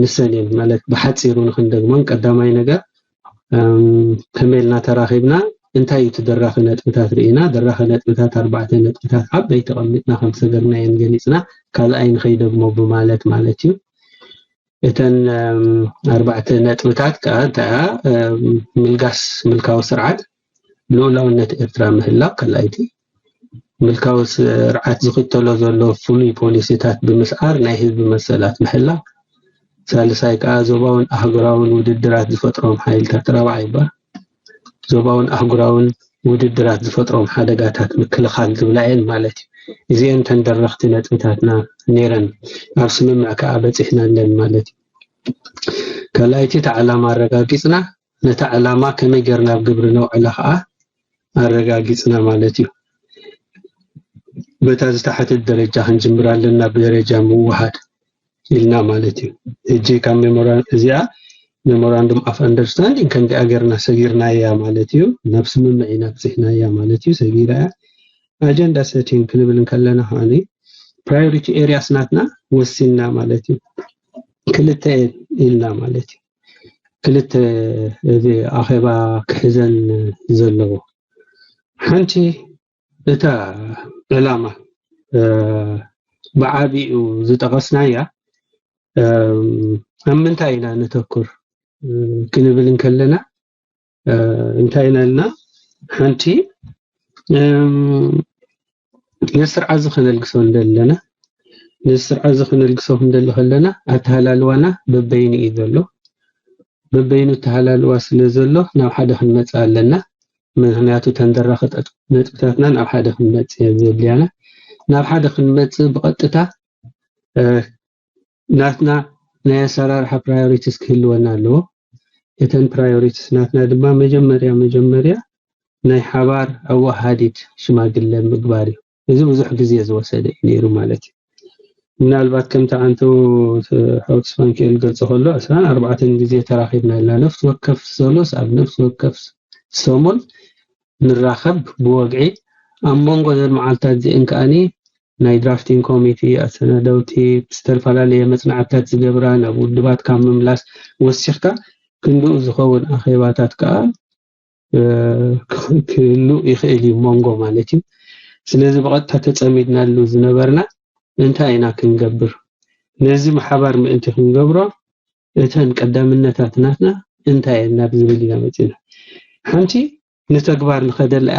Speaker 7: ንሰኔን ማለት በሐፂሩ ንክንደግሞን ቀዳማይ ነገር ከመልና ተራኺብና እንታይ ተደራኸ ነጥብታት ርኢና ደራኸ ነጥብታት 4 ነጥብታት ዓበይ ተቀምጥና ከም ሰገርናየን ገሊጽና ካልኣይ ንኸይደግሞ በማለት ማለት እዩ እተን 4 ነጥብታት ከአታ ምልጋስ ምልካው ስርዓት ሉላውነት ኤርትራ ምህላው ካልኣይቲ ምልካው ስርዓት ዝኽተሎ ዘሎ ፍሉይ ፖሊሲታት ብምስዓር ናይ ህዝብ መሰላት ምህላው ሳልሳይ ከዓ ዞባውን አህጉራውን ውድድራት ዝፈጥሮም ሓይልታት ተራባይ ይባል ዞባውን አህጉራውን ውድድራት ዝፈጥሮም ሓደጋታት ምክልኻል ዝብላየን ማለት እዩ እዚአን ተንደረኽቲ ነጥብታትና ነይረን ኣብ ስምምዕ ከዓ በፂሕና ነን ማለት እዩ ካልኣይቲ ተዓላማ አረጋጊጽና ነታ ዓላማ ከመይ ገርና ግብር ነው ዓላ ከዓ አረጋጊጽና ማለት እዩ በታ ዝተሓተ ደረጃ ክንጅምራለና በደረጃ ምውሃድ ኢልና ማለት እዩ እጂ ካብ ሜሞራንዱም ኦፍ አንደርስታንዲንግ ከም አገርና ሰጊርና ያ ማለት እዩ ነፍስ ምምዒና በፂሕና ያ ማለት እዩ ሰጊራ አጀንዳ ሴቲንግ ክንብልን ከለና ሃኒ ፕራዮሪቲ ኤሪያስ ናትና ወሲልና ማለት እዩ ክልተ ኢልና ማለት እዩ ክልተ እዚ አኼባ ክሕዘን ዘለዎ ሓንቲ እታ ዕላማ بعابي زتقصنايا أمنتاينا نتذكر كنبلن كلنا انتاينا لنا حنتي يسر عزخن القصون دلنا يسر عزخن القصون دل خلنا أتهلالوانا ببين إذلو ببين التهلال واصل زلو ناو حدا خنمت لنا من هنياتو تندرخت نتبتاتنا ناو حدا خنمت يزيليانا ناو حدا خنمت بقطتا ناتنا نيسرارح برايوريتيز كهلونا لو يتن برايوريتيز ناتنا دبا مجمريا ناي حبار أو حديد شماغل مقباري إذا بزح ጊዜ ዝወሰደ ነይሩ ማለት من البات كم تعنتو حوت سفانكيل قلت خلو أسران 4 ጊዜ ተራኺብና ላ ነፍስ ወከፍ ሶሎስ ኣብ ነፍስ ወከፍ ሶሞል ንራኸብ بوقعي أمونغ ذر معالتات زين كأني ناي درافتين كوميتي أسندوتي استلفالالي مصنعتات زجبران أبو دبات كام مملاس وسيخكا كندو زخون أخيباتات كا كلو يخيلي مونغو مالتي ስለዚህ በቀጥታ ተጸሚድና ሉ ዝነበርና እንታይና ክንገብር ነዚ ማሕበር ምእንቲ ክንገብሮ እተን ቀዳምነታትናትና እንታይና ብዝብል ያመጽና ሓንቲ ንተግባር ንኸደላ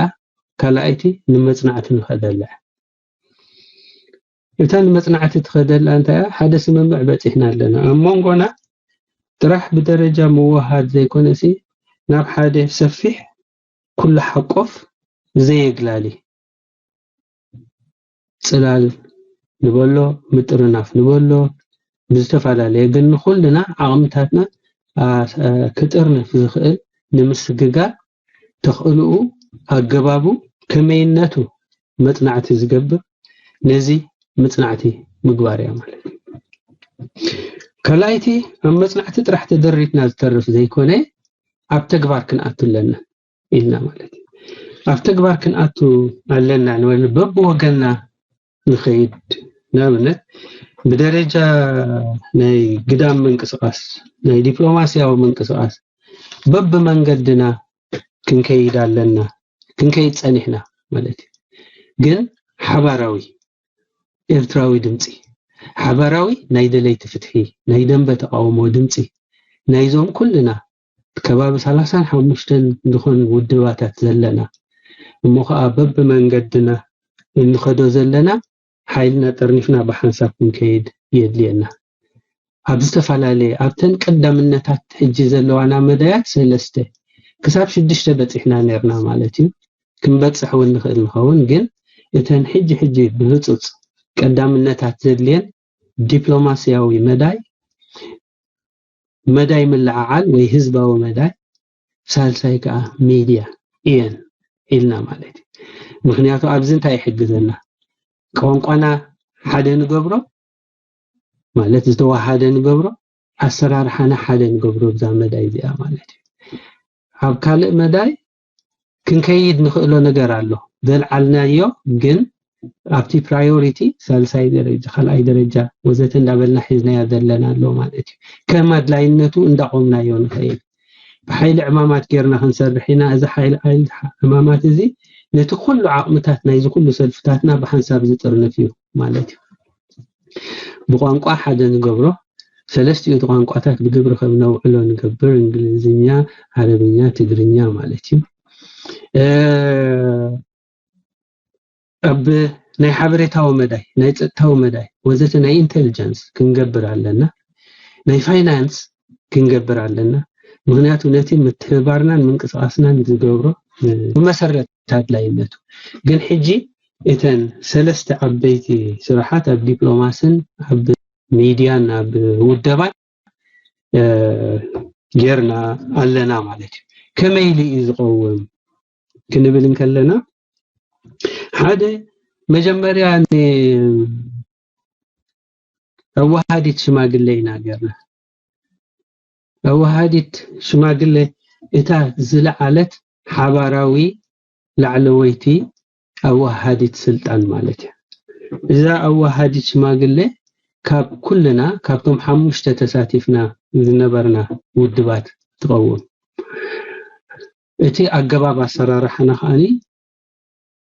Speaker 7: ካልኣይቲ ንመጽናዕቲ ንኸደላ እተን መጽናዕቲ ትኸደላ እንታይ ሓደ ስምምዕ በጽሕና ኣለና ኣሞንጎና ጥራሕ ብደረጃ መዋሃድ ዘይኮነሲ ናብ ሓደ ሰፊሕ ኩሉ ሓቆፍ ዘይግላሊ ጽላል ንበሎ ምጥርናፍ ንበሎ ብዝተፈላለየ ግን ኩልና ዓቕምታትና ክጥርነፍ ዝኽእል ንምስግጋር ተኽእልኡ ኣገባቡ ከመይነቱ መጽናዕቲ ዝገብር ነዚ መጽናዕቲ ምግባር ያ ማለት ከላይቲ ኣብ መጽናዕቲ ጥራሕ ተደሪትና ዝተርፍ ዘይኮነ ኣብ ተግባር ክንኣትለና ኢልና ማለት ኣብ ተግባር ክንኣቱ ኣለና ንወል በብወገንና نخيد نامنت بدرجة ناي قدام منقصاص ناي دبلوماسياو منقصاص بب من قدنا كنكيد علنا كنكيد صنيحنا مالتي ግን حباراوي ኤርትራዊ ድምጽ حباراوي ናይ ደለይቲ ፍትሒ ናይ ደንበ ተቃውሞ ድምጽ ናይዞም ኩልና ከባቢ 35 እንደኾን ውድባታት ዘለና እሞኻ በብ መንገድና እንخدو ዘለና حيلنا طرنفنا بحنساب كنكيد يدلينا اب استفالالي ابتن قدامنتات حجي زلوانا مدايات سلسته كساب 6 بصحنا نيرنا مالتي كنبصح ونخل نخون ግን እተን حجي بهصص قدامنتات زلين ዲፕሎማሲያዊ መዳይ ملعال ወይ ህዝባዊ መዳይ ሳልሳይ ከዓ ሚዲያ ኢን ኢልና مالتي ምክንያቱ ኣብዚ እንታይ ይሕግዘና ቋንቋና ሓደ ንገብሮ ማለት ዝተዋሃደ ንገብሮ ኣሰራርሓና ሓደ ንገብሮ ብዛ መዳይ እዚኣ ማለት ኣብ ካልእ መዳይ ክንከይድ ንኽእሎ ነገር ኣሎ ዘልዓልናዮ ግን ኣብቲ ፕራዮሪቲ ሳልሳይ ደረጃ ካልኣይ ደረጃ ወዘተ እንዳበልና ሒዝናያ ዘለና ኣሎ ማለት እዩ ከም ኣድላይነቱ እንዳቆምናዮ ንኸይድ ብሓይሊ ዕማማት ጌርና ክንሰርሕና እዚ ሓይሊ ዕማማት እዚ ነቲ ኩሉ ዓቕምታት ናይ ዝኩሉ ሰልፍታትና ብሓንሳብ ዝጥርንፍ እዩ ማለት እዩ ብቋንቋ ሓደ ንገብሮ ሰለስቲኡ ቋንቋታት ብግብሪ ከም ነውዕሎ ንገብር እንግሊዝኛ ዓረብኛ ትግርኛ ማለት እዩ ኣብ ናይ ሓበሬታዊ መዳይ ናይ ፀጥታዊ መዳይ ወዘተ ናይ ኢንተሊጀንስ ክንገብር ኣለና ናይ ፋይናንስ ክንገብር ኣለና ምክንያቱ ነቲ ምትሕብባርናን ምንቅስቃስናን ዝገብሮ ብመሰረት ኣድላይነቱ ግን ሕጂ እተን ሰለስተ ዓበይቲ ስራሓት ኣብ ዲፕሎማስን ኣብ ሚድያን ኣብ ውደባን ጌርና ኣለና ማለት እዩ ከመይ ኢሉ ዝቀውም ክንብል እንከለና ሓደ መጀመርያ ኣዋሃዲት ሽማግሌ ኢና ጌርና ኣዋሃዲት ሽማግሌ እታ ዝለዓለት ሓባራዊ ላዕለወይቲ ኣዋሃዲት ስልጣን ማለት እዩ እዛ ኣዋሃዲት ሽማግሌ ካብ ኩልና ካብቶም ሓሙሽተ ተሳቲፍና ዝነበርና ውድባት ትቀውም እቲ ኣገባብ ኣሰራርሓና ከኣኒ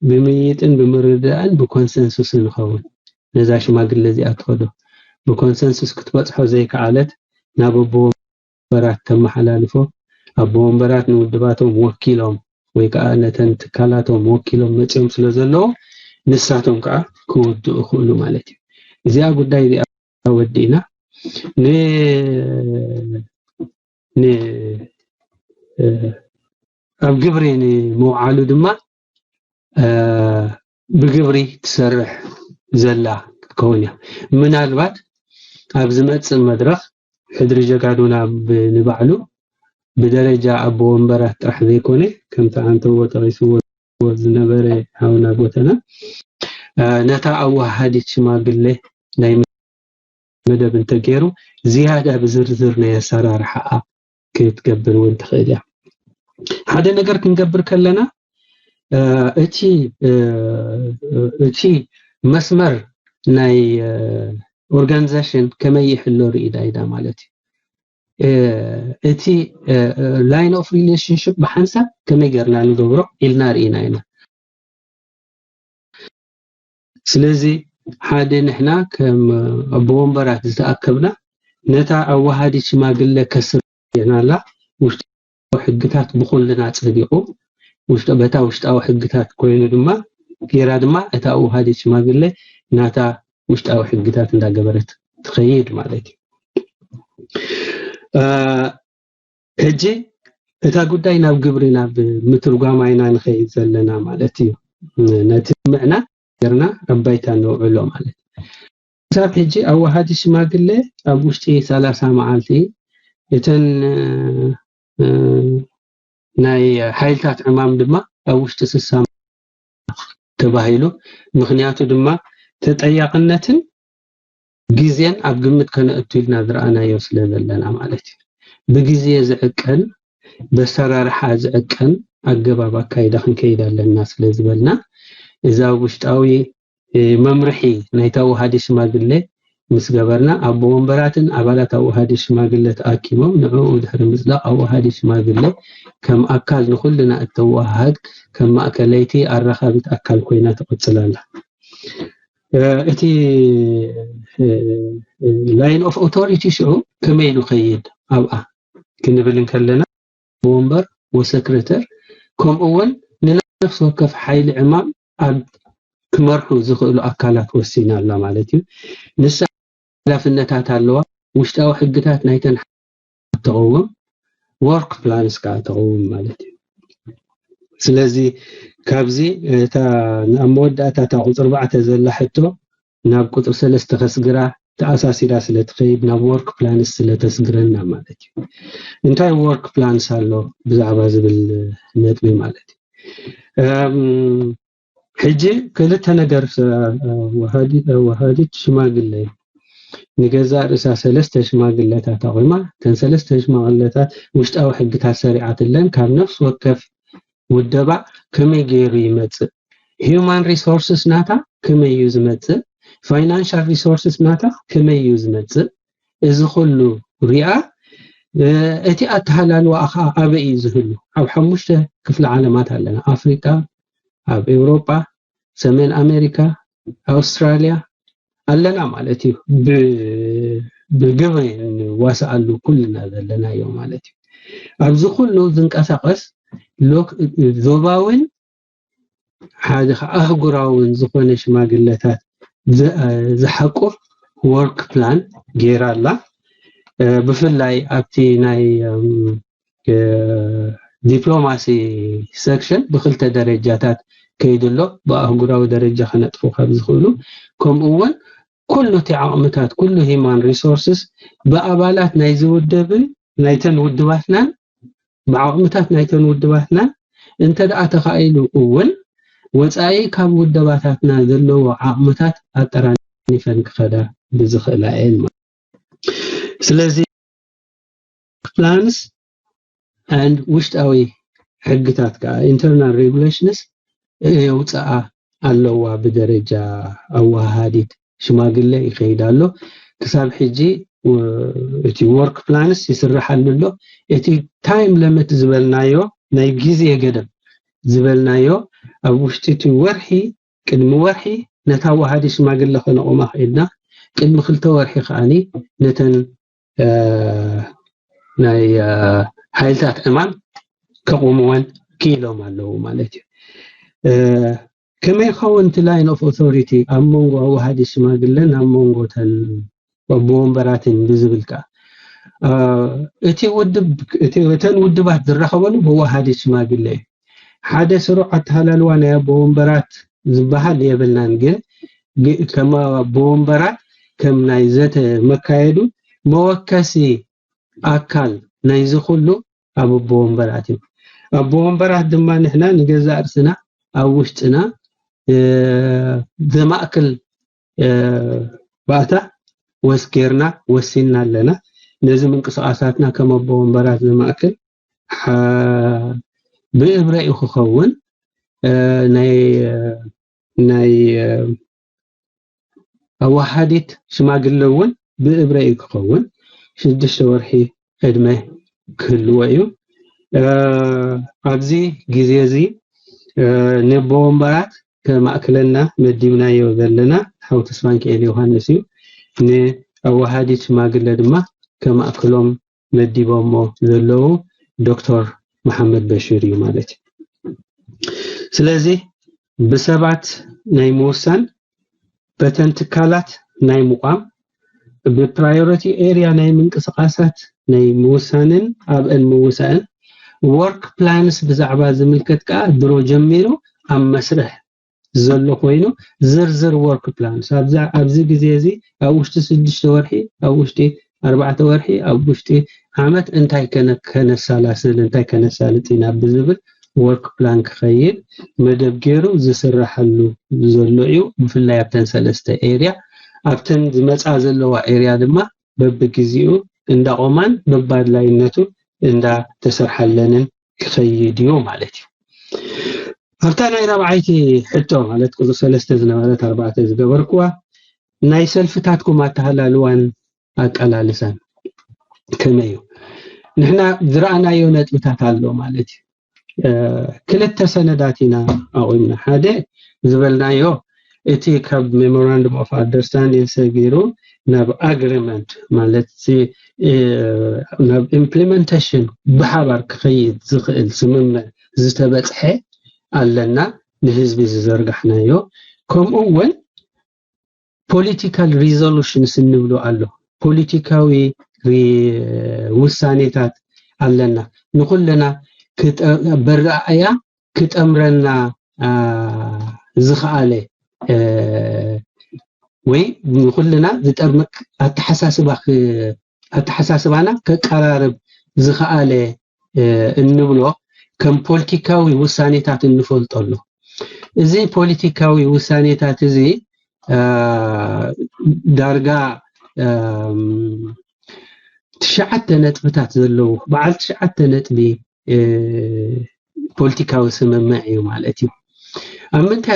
Speaker 7: ብምይጥን ብምርዳእን ብኮንሰንሱስን ንኸውን ነዛ ሽማግሌ እዚኣ ትኸዶ ብኮንሰንሱስ ክትበፅሖ ዘይከኣለት ናብ ኣቦወንበራት ተመሓላልፎ ኣቦወንበራት ንውድባቶም ወኪሎም ወይ ከዓ ነተን ትካላቶም ወኪሎም መፅኦም ስለ ዘለዎ ንሳቶም ከዓ ክውድኡ ይኽእሉ ማለት እዩ እዚኣ ጉዳይ እዚኣ ወዲእና ኣብ ግብሪ ንመውዓሉ ድማ ብግብሪ ትሰርሕ ዘላ ክትከውን እያ ምናልባት ኣብ ዝመፅእ መድረኽ ሕድሪ ጀጋዱና ንባዕሉ ብደረጃ ኣቦ ወንበራት ጥራሕ ዘይኮነ ከምቲ ኣንተዎ ጠቂስዎ ዝነበረ ሓውና ጎተና ነታ ኣዋሃዲት ሽማግሌ ናይ መደብ እንተገይሩ ዝያዳ ብዝርዝር ናይ ኣሰራርሓ ክትገብር እውን ትኽእል እያ ሓደ ነገር ክንገብር ከለና እቲ መስመር ናይ ኦርጋናይዜሽን ከመይ ይሕሎ ርኢዳ ማለት እዩ እቲ ላይን ኦፍ ሪሌሽንሽፕ ብሓንሳብ ከመይ ጌርና ንገብሮ ኢልና ርኢና ኢና ስለዚ ሓደ ንሕና ከም ኣቦወንበራት ዝተኣከብና ነታ ኣዋሃዲት ሽማግሌ ከስርናላ ውሽጣዊ ሕግታት ብኩልና ፀዲቁ ውሽጣዊ ሕግታት ኮይኑ ድማ ጌራ ድማ እታ ኣዋሃዲት ሽማግሌ ናታ ውሽጣዊ ሕግታት እንዳገበረት ትኸይድ ማለት እዩ ሕጂ እታ ጉዳይ ናብ ግብሪ ናብ ምትርጓማይና ንኸይድ ዘለና ማለት እዩ ነቲ ምዕና ጌርና ኣባይታ ነውዕሎ ማለት ሳብ ሕጂ ኣዋሃዲት ሽማግሌ ኣብ ውሽጢ 30 መዓልቲ እተን ናይ ሓይልታት ዕማም ድማ ኣብ ውሽጢ 60 ተባሂሉ ምክንያቱ ድማ ተጠያቅነትን ግዜን ኣብ ግምት ከነእቱ ኢልና ዝረኣናዮ ስለ ዘለና ማለት እዩ ብግዜ ዝዕቀን በሰራርሓ ዝዕቀን ኣገባብ ኣካይዳ ክንከይድ ኣለና ስለ ዝበልና እዛ ውሽጣዊ መምርሒ ናይታ ኣዋሃዲት ሽማግሌ ምስ ገበርና ኣቦ ወንበራትን ኣባላት ኣዋሃዲት ሽማግሌ ተኣኪቦም ንዕኡ ድሕሪ ምፅላቅ ኣዋሃዲት ሽማግሌ ከም ኣካል ንኩልና እተዋሃድ ከም ማእከለይቲ ኣራኻቢት ኣካል ኮይና ትቕፅላላ እቲ ላይን ኦፍ ኦቶሪቲ ሽዑ ከመይ ንኸይድ ኣብኣ ክንብል እንከለና ወንበር ወሰክረተር ከምኡውን ንነፍሲ ወከፍ ሓይሊ ዕማም ኣብ ክመርሑ ዝኽእሉ ኣካላት ወሲና ኣላ ማለት እዩ ንሳ ኃላፊነታት ኣለዋ ውሽጣዊ ሕግታት ናይተን ተቐውም ወርክ ፕላንስ ከዓ ተቐውም ማለት እዩ ስለዚ ካብዚ እታ ኣብ መወዳእታ ቁፅር 4 ዘላ ሕቶ ናብ ቁፅር 3 ከስግራ ተኣሳሲራ ስለ ትኸይድ ናብ ወርክ ፕላንስ ስለ ተስግረና ማለት እዩ እንታይ ወርክ ፕላንስ ኣሎ ብዛዕባ ዝብል ነጥቢ ማለት እዩ ሕጂ ክልተ ነገር ወሃዲት ሽማግሌ ንገዛ ርእሳ 3 ሽማግሌታት ኣቆይማ ተን 3 ሽማግሌታት ውሽጣዊ ሕግታት ሰሪዓትለን ካብ ነፍስ ወከፍ ውደባ ከመይ ገይሩ ይመጽእ human resources ናታ ከመይ እዩ ዝመጽእ financial resources ናታ ከመይ እዩ ዝመጽእ እዚ ሁሉ ሪኣ እቲ ኣተሃላልዋ ኣኻ ኣበይ እዩ ዝህሉ ኣብ ሓሙሽተ ክፍለ ዓለማት ኣለና ኣፍሪካ ኣብ ኤውሮጳ ሰሜን ኣሜሪካ ኣውስትራልያ ኣለና ማለት እዩ ብግበ ዋሳኣሉ ኩልና ዘለና እዩ ማለት እዩ ኣብዚ ሁሉ ዝንቀሳቀስ ዞባውን ሓደ ኣህጉራውን ዝኾነ ሽማግለታት ዝሓቁፍ work plan ጌራላ ብፍላይ ኣብቲ ናይ ዲፕሎማሲ ሴክሽን ብክልተ ደረጃታት ከይድሎ በአህጉራዊ ደረጃ ከነጥፉ ካብ ዝኽእሉ ከምኡውን ኩሉ ተዓቕምታት ኩሉ human resources በአባላት ናይ ዝውድብን ናይተን ውድባትና በዓቕምታት ናይተን ውድባትና እንተ ደኣ ተኻኢሉ እውን ወፃኢ ካብ ውድባታትና ዘለዎ ዓቕምታት ኣጠራኒፈን ክኸዳ ብዝኽእላ እየን ስለዚ plans and ውሽጣዊ ሕግታት ከዓ internal regulations የውፃኣ ኣለዋ ብደረጃ ኣዋሃዲት ሽማግለ ይኸይዳሎ ክሳብ ሕጂ እቲ work plans ይስራሓሉ እቲ time limit ዝበልናዮ ናይ ግዜ ገደብ ዝበልናዮ ኣብ ውሽጢ እቲ ወርሒ ቅድሚ ወርሒ ነታ ዋሃዲ ሽማግለ ከነቆማ ኸይድና ቅድሚ 2 ወርሒ ከኣኒ ነተን ናይ ሓይልታት እማን ከቆሙወን ኪሎም ኣለዉ ማለት እዩ ከመይ ኸውን እቲ ላይን ኦፍ ኦቶሪቲ ኣብ መንጎ ዋሃዲ ሽማግለን ኣብ መንጎተን ወንበራትን ብዝብልካ እቲ ወተን ውድባት ዝረኸበሉ ብዋሃዲ ሽማግለ ሓደ ስሩዕ ኣተሃላልዋ ናይ ወንበራት ዝበሃል የብልናን ግን ከማ ወንበራት ከም ናይ ዘተ መካየዱ መወከሲ ኣካል ናይ ዝኹሉ ኣብ ወንበራት እዩ ኣብ ወንበራት ድማ ንሕና ንገዛ እርስና ኣብ ውሽጥና ዘማእከል ባእታ ወስኬርና ወሲና ኣለና ነዚ ምንቅስቃሳትና ከም ኣብ ወንበራት ዘማእከል ብእብራይ ክኸውን ናይ ኣዋሃዲት ሽማግለውን ብእብራይ ክኸውን 6 ወርሒ ዕድመ ክህልዎ እዩ ኣብዚ ግዜ እዚ ንቦምበራት ከማእከለና መዲብናዮ ዘለና ሓው ተስፋን ከኤል ዮሐንስ እዩ ንኣዋሃዲት ሽማግለ ድማ ከማእከሎም መዲቦሞ ዘለዉ ዶክተር መሐመድ በሽር እዩ ማለት ስለዚ ብሰባት ናይ ምውሳን በተንትካላት ናይ ሙቋም ብፕራዮሪቲ ኤሪያ ናይ ምንቅስቃሳት ናይ ምውሳንን ኣብን ምውሳን work plans ብዛዕባ ዝምልከት ከዓ ድሮ ጀሚሩ ኣብ መስርሕ ዘሎ ኮይኑ ዝርዝር work plans ኣብዚ ግዜ እዚ ኣብ ውሽጢ 6 ወርሒ ኣብ ውሽጢ 4 ወርሒ ኣብ ውሽጢ ዓመት እንታይ ከነሳላስል እንታይ ከነሳልጥና ብዝብል work plan ክኸይድ መደብ ገይሩ ዝስራሐሉ ዘሎ እዩ ብፍላይ ኣብተን ሰለስተ ኤሪያ ኣብተን ዝመጻ ዘለዋ ኤሪያ ድማ በብግዚኡ እንዳቆማን በባድላይነቱ እንዳ ተሰርሐለንን ክኸይድ እዩ ማለት እዩ ኣብታ ናይ ረብዓይቲ ሕቶ ማለት ቁጥር 3 ዝነበረት 4 ዝገበርኩዋ ናይ ሰልፍታትኩም ኣተሃላልዋን ኣቀላልሳን ከመይ እዩ ንሕና ዝረኣናዮ ነጥብታት ኣሎ ማለት እዩ ክልተ ሰነዳት ኢና ኣቆምና ሓደ ዝበልናዮ እቲ ካብ ሜሞራንደም ኦፍ አንደርስታንዲንግ ሰጊሩ ናብ አግሪመንት ማለት ናብ ኢምፕሊሜንቴሽን ብሓባር ክኸይድ ዝኽእል ስምምዕ ዝተበጽሐ ኣለና ንህዝቢ ዝዘርጋሕናዮ ከምኡውን ፖለቲካል ሪዞሉሽንስ እንብሎ ኣሎ ፖለቲካዊ ውሳኔታት ኣለና ንኹልና በራእያ ክጠምረና ዝኽኣለ ወይ ንኹልና ዝጠርምቅ ኣተሓሳስባና ከቀራርብ ዝኽኣለ እንብሎ ከም ፖለቲካዊ ውሳኔታት እንፈልጠሉ እዚ ፖለቲካዊ ውሳኔታት እዚ ዳርጋ ትሽዓተ ነጥብታት ዘለዎ በዓል 9 ነጥቢ ፖለቲካዊ ስምምዕ ማለት እዩ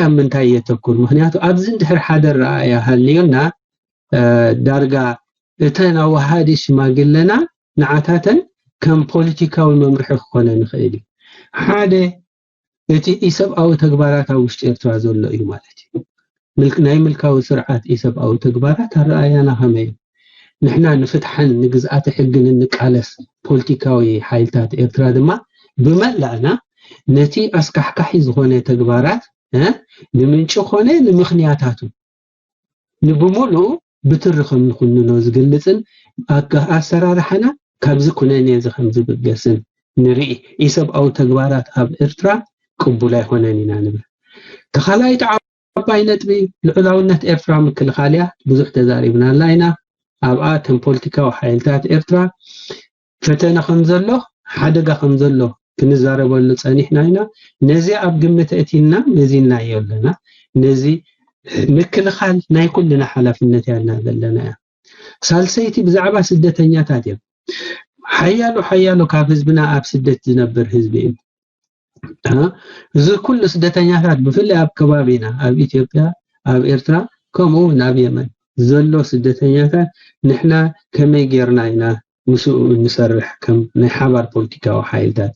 Speaker 7: ኣምንታይ የተኩር ምክንያቱ ኣብዚ እንድሕር ሓደ ረኣያ ሃልዩና ዳርጋ እተን ኣዋሃዲ ሽማግለና ንዓታተን ከም ፖለቲካዊ መምርሒ ክኾነ ንኽእል እዩ ሓደ እቲ ኢሰብኣዊ ተግባራት ኣብ ውሽጢ ኤርትራ ዘሎ እዩ ማለት እዩ ናይ ምልካዊ ስርዓት ኢሰብኣዊ ተግባራት ኣረኣያና ከመይ ንሕና ንፍትሐን ንግዝኣት ሕግን ንቃለስ ፖለቲካዊ ሓይልታት ኤርትራ ድማ ብመላእና ነቲ ኣስካሕካሒ ዝኾነ ተግባራት ንምንጭ ኾነ ንምኽንያታቱ ንብሙሉ ብትርኽም ንኹንኖ ዝገልጽን ኣሰራርሓና ካብዚ ኩነኔ ዝኸም ዝብገስን ንርኢ ኢሰብኣዊ ተግባራት ኣብ ኤርትራ ቅቡል ኣይኮነን ኢና ንብል ተኻላይ ዓባይ ነጥቢ ልዕላውነት ኤርትራ ምክልኻልያ ብዙሕ ተዛሪብና ኣለና ኣብኣ ተን ፖለቲካዊ ሓይልታት ኤርትራ ፈተነ ከም ዘሎ ሓደጋ ከም ዘሎ ክንዛረበሉ ፀኒሕና ኢና ነዚ ኣብ ግምት እቲና ነዚና የለና ነዚ ምክልኻል ናይ ኩልና ሓላፍነት ያልና ዘለና ሳልሰይቲ ብዛዕባ ስደተኛታት እዮም ሓያሎ ካብ ህዝብና ኣብ ስደት ዝነብር ህዝቢ እዩ እዚ ኩሉ ስደተኛታት ብፍላይ ኣብ ከባቢና ኣብ ኢትዮጵያ ኣብ ኤርትራ ከምኡ ናብ የመን ዘሎ ስደተኛታት ንሕና ከመይ ጌርና ኢና ምስኡ ንሰርሕ ከም ናይ ሓባር ፖለቲካዊ ሓይልታት